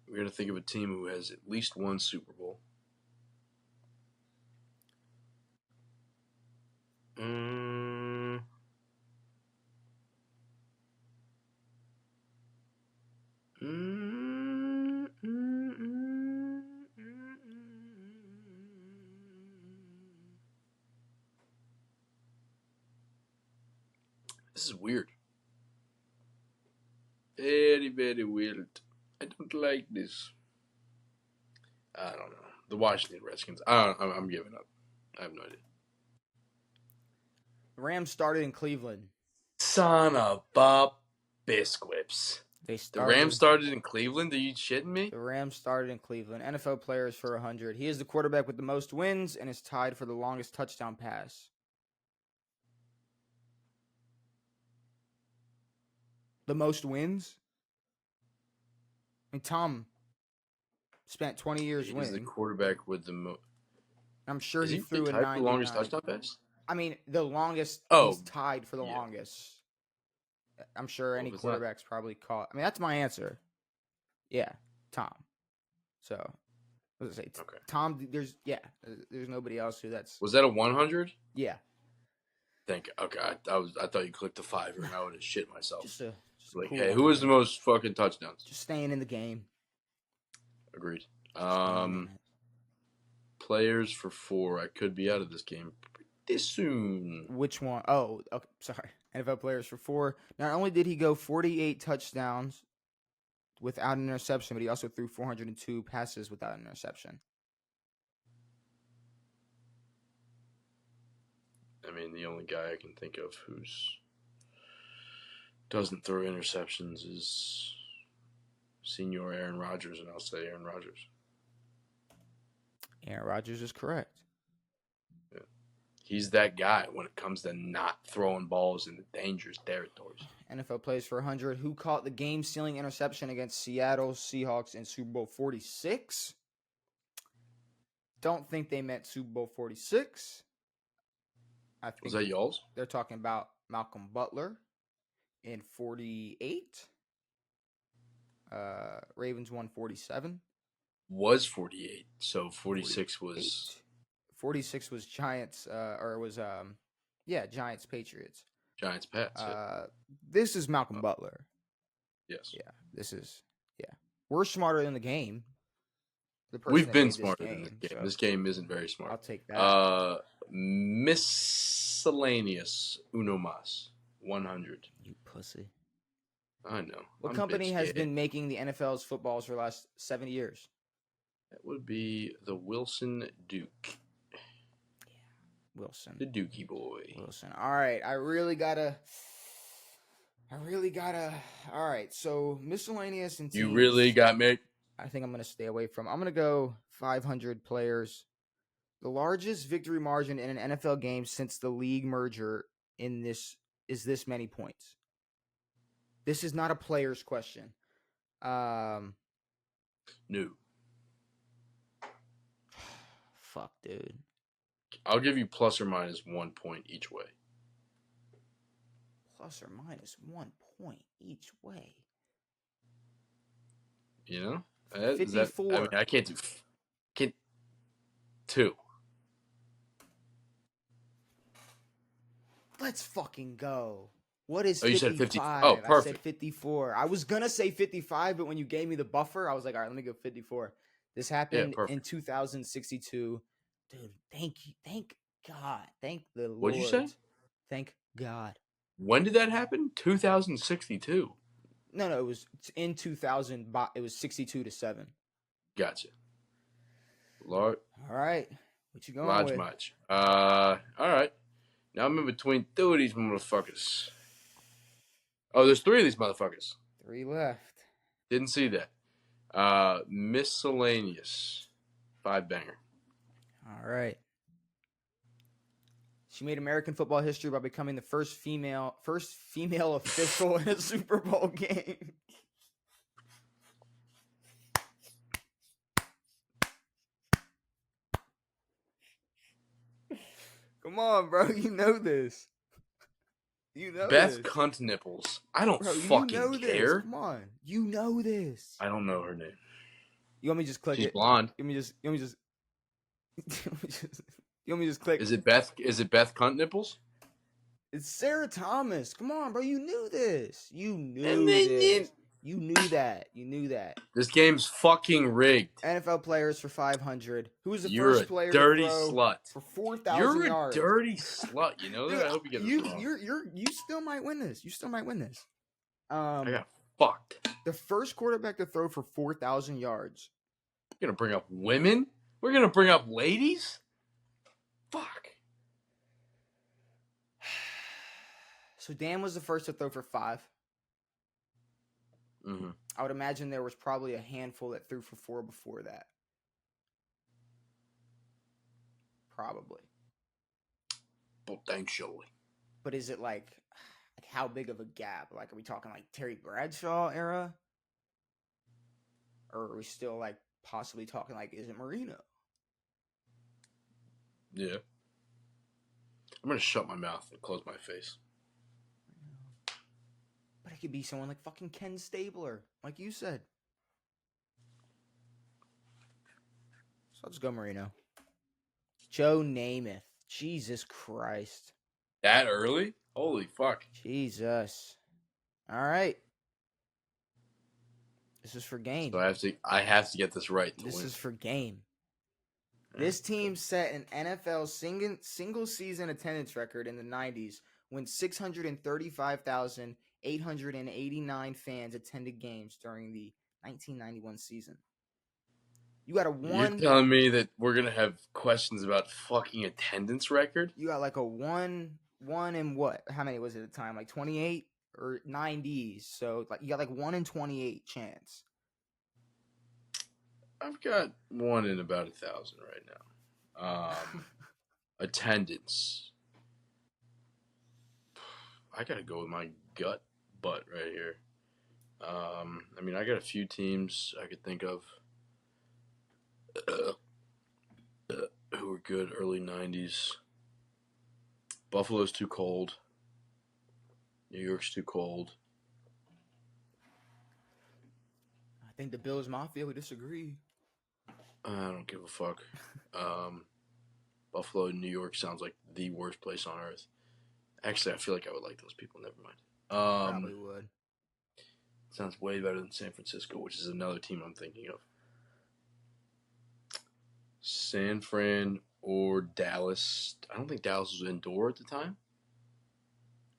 We're going to think of a team who has at least 1 Super Bowl. This is weird. Very, very weird. I don't like this. I don't know. The Washington Redskins. I'm giving up. I have no idea. The Rams started in Cleveland. Son of a biscuits. The Rams started in Cleveland? Are you shitting me? The Rams started in Cleveland. NFL players for 100. He is the quarterback with the most wins and is tied for the longest touchdown pass. The most wins? I mean, Tom spent 20 years winning. He's the quarterback with the most. I'm sure he threw a 99. The longest touchdown pass? I mean, the longest. He's tied for the longest. I'm sure any quarterback's probably caught. I mean, that's my answer. Yeah, Tom. So, what did I say? Okay. Tom, there's nobody else who that's. Was that a 100? Yeah. Okay, I thought you clicked the 5 and I would have shit myself. Just like, cool hey, who was the most fucking touchdowns? Just staying in the game. Agreed. Players for 4. I could be out of this game pretty soon. Which one? Oh, okay. Sorry. NFL players for 4. Not only did he go 48 touchdowns without an interception, but he also threw 402 passes without an interception. I mean, the only guy I can think of who's doesn't throw interceptions is Senior Aaron Rodgers, and I'll say Aaron Rodgers. Aaron Rodgers is correct. Yeah. He's that guy when it comes to not throwing balls in the dangerous territories. NFL plays for 100. Who caught the game-sealing interception against Seattle Seahawks in Super Bowl 46? Don't think they meant Super Bowl 46. I think was that y'all's? They're talking about Malcolm Butler in 48. Ravens won 47. Was 48. So 46 was 46 was Giants Giants Patriots. Giants Pats. This is Malcolm Butler. Yes. Yeah, we're smarter than the game. We've been smarter than the game. So this game isn't very smart. I'll take that. Miscellaneous uno mas 100. You pussy. I know. What company has been making the NFL's footballs for the last 70 years? That would be the Wilson Duke. Yeah, Wilson. The Dookie boy. Wilson. All right, I really gotta. All right, so miscellaneous and teams. You really got me. I think I'm gonna stay away from. I'm gonna go 500 players. The largest victory margin in an NFL game since the league merger is this many points. This is not a player's question. No. Fuck, dude. I'll give you plus or minus 1 point each way. Plus or minus 1 point each way. You know? 54. I can't do... 2. Let's fucking go. What is 55? You said 50. Oh, perfect. I said 54. I was going to say 55, but when you gave me the buffer, I was like, all right, let me go 54. This happened in 2062. Dude, thank God. Thank the Lord. What'd you say? Thank God. When did that happen? 2062. No, it was in 2000. It was 62-7. Gotcha. Lord. All right. What you going with? Much. All right. Now I'm in between 2 of these motherfuckers. Oh, there's 3 of these motherfuckers. 3 left. Didn't see that. Miscellaneous. 5-banger. All right. She made American football history by becoming the first female official in a Super Bowl game. Come on, bro. You know this. You know Beth this. Cunt Nipples. I don't fucking care. Come on. You know this. I don't know her name. You want me to just click it? She's blonde. You want me to just click? Is it Beth Cunt Nipples? It's Sarah Thomas. Come on, bro. You knew this. You knew this. You knew that. This game's fucking rigged. NFL players for 500. Who was the You're first a player to dirty throw slut. for 4,000 You're a yards? dirty slut. You know that? Dude, I hope you get this wrong. You still might win this. I got fucked. The first quarterback to throw for 4,000 yards. You're gonna bring up women? We're gonna bring up ladies? Fuck. So Dan was the first to throw for 5. Mm-hmm. I would imagine there was probably a handful that threw for 4 before that. Probably. Potentially. But is it like how big of a gap? Like, are we talking like Terry Bradshaw era? Or are we still like possibly talking like, is it Marino? Yeah. I'm gonna shut my mouth and close my face. But it could be someone like fucking Ken Stabler, like you said. So let's go Marino. Joe Namath. Jesus Christ. That early? Holy fuck. Jesus. All right. This is for game. So I have to get this right to This win. is for game. This team set an NFL single season attendance record in the 90s when 635,889 fans attended games during the 1991 season. You got a one. You're telling me that we're gonna have questions about fucking attendance record? You got like a one in what? How many was it at the time? Like 28 or 90s. So like you got like 1 in 28 chance. I've got 1 in about 1,000 right now. Attendance. I gotta go with my gut butt right here. I mean, I got a few teams I could think of who were good early 90s. Buffalo's too cold. New York's too cold. I think the Bills Mafia would disagree. I don't give a fuck. Buffalo, New York sounds like the worst place on earth. Actually, I feel like I would like those people. Never mind. Probably would. Sounds way better than San Francisco, which is another team I'm thinking of. San Fran or Dallas. I don't think Dallas was indoor at the time.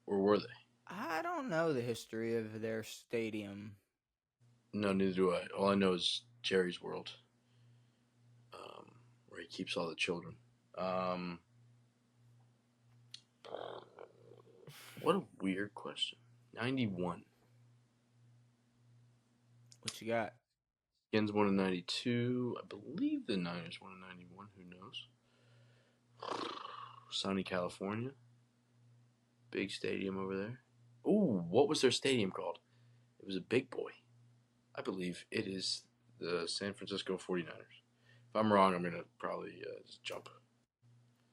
Or were they? I don't know the history of their stadium. No, neither do I. All I know is Jerry's World, where he keeps all the children. What a weird question. 91. What you got? Skins won in 92. I believe the Niners won in 91. Who knows? Sunny California. Big stadium over there. Ooh, what was their stadium called? It was a big boy. I believe it is the San Francisco 49ers. If I'm wrong, I'm going to probably just jump.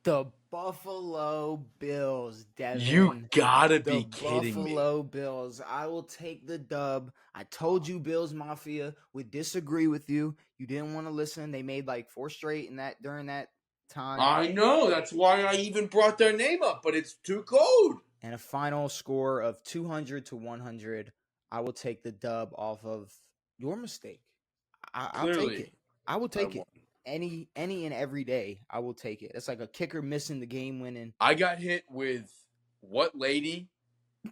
The Buffalo Bills, Devin. You gotta be kidding me. The Buffalo Bills. I will take the dub. I told you Bills Mafia would disagree with you. You didn't want to listen. They made like 4 straight during that time. I know. That's why I even brought their name up, but it's too cold. And a final score of 200-100. I will take the dub off of your mistake. I'll take it. I will take it. Any and every day, I will take it. It's like a kicker missing the game winning. I got hit with what lady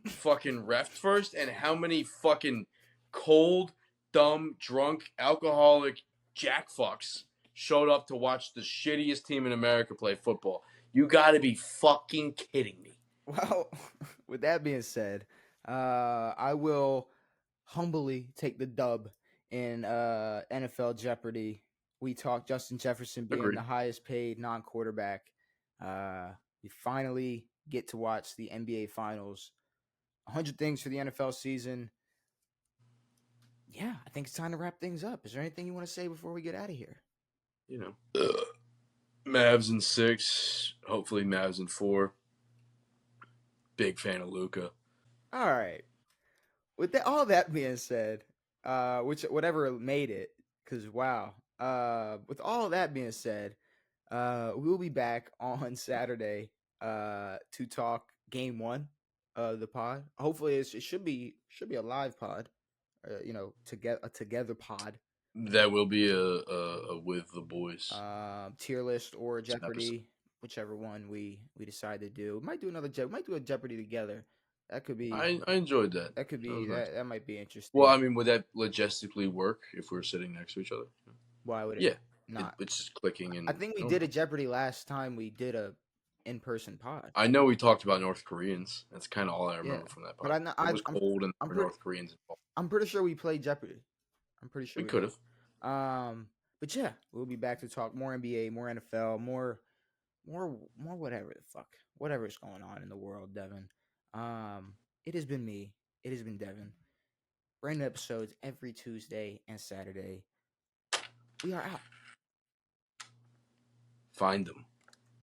fucking refed first and how many fucking cold, dumb, drunk, alcoholic jackfucks showed up to watch the shittiest team in America play football. You gotta be fucking kidding me. Well, with that being said, I will humbly take the dub in NFL Jeopardy. We talked Justin Jefferson being Agreed. the highest paid non-quarterback. We finally get to watch the NBA Finals. 100 things for the NFL season. Yeah, I think it's time to wrap things up. Is there anything you want to say before we get out of here? You know, Mavs in 6. Hopefully Mavs in 4. Big fan of Luka. All right. With all that being said, whatever made it, because wow. With all of that being said, we'll be back on Saturday to talk game 1 of the pod. Hopefully, it should be a live pod. together pod. That will be a with the boys. Tier list or It's an episode. Jeopardy, whichever one we decide to do. We might do might do a Jeopardy together. That could be I enjoyed that. that could That be was nice. that might be Well, interesting. I mean, would that logistically work if we were sitting next to each other? Why would it Yeah, not? it's just clicking I and think we I don't did a know. Jeopardy last time we did a in-person pod. I know we talked about North Koreans. That's kind of all I Yeah, remember from that but pod. It was cold and I'm there were pretty North Koreans involved. I'm pretty sure we played Jeopardy. I'm pretty sure We we could did. have. But yeah, we'll be back to talk more NBA, more NFL, more whatever the fuck, whatever is going on in the world, Devin. It has been me. It has been Devin. Brand new episodes every Tuesday and Saturday. We are out. Find them.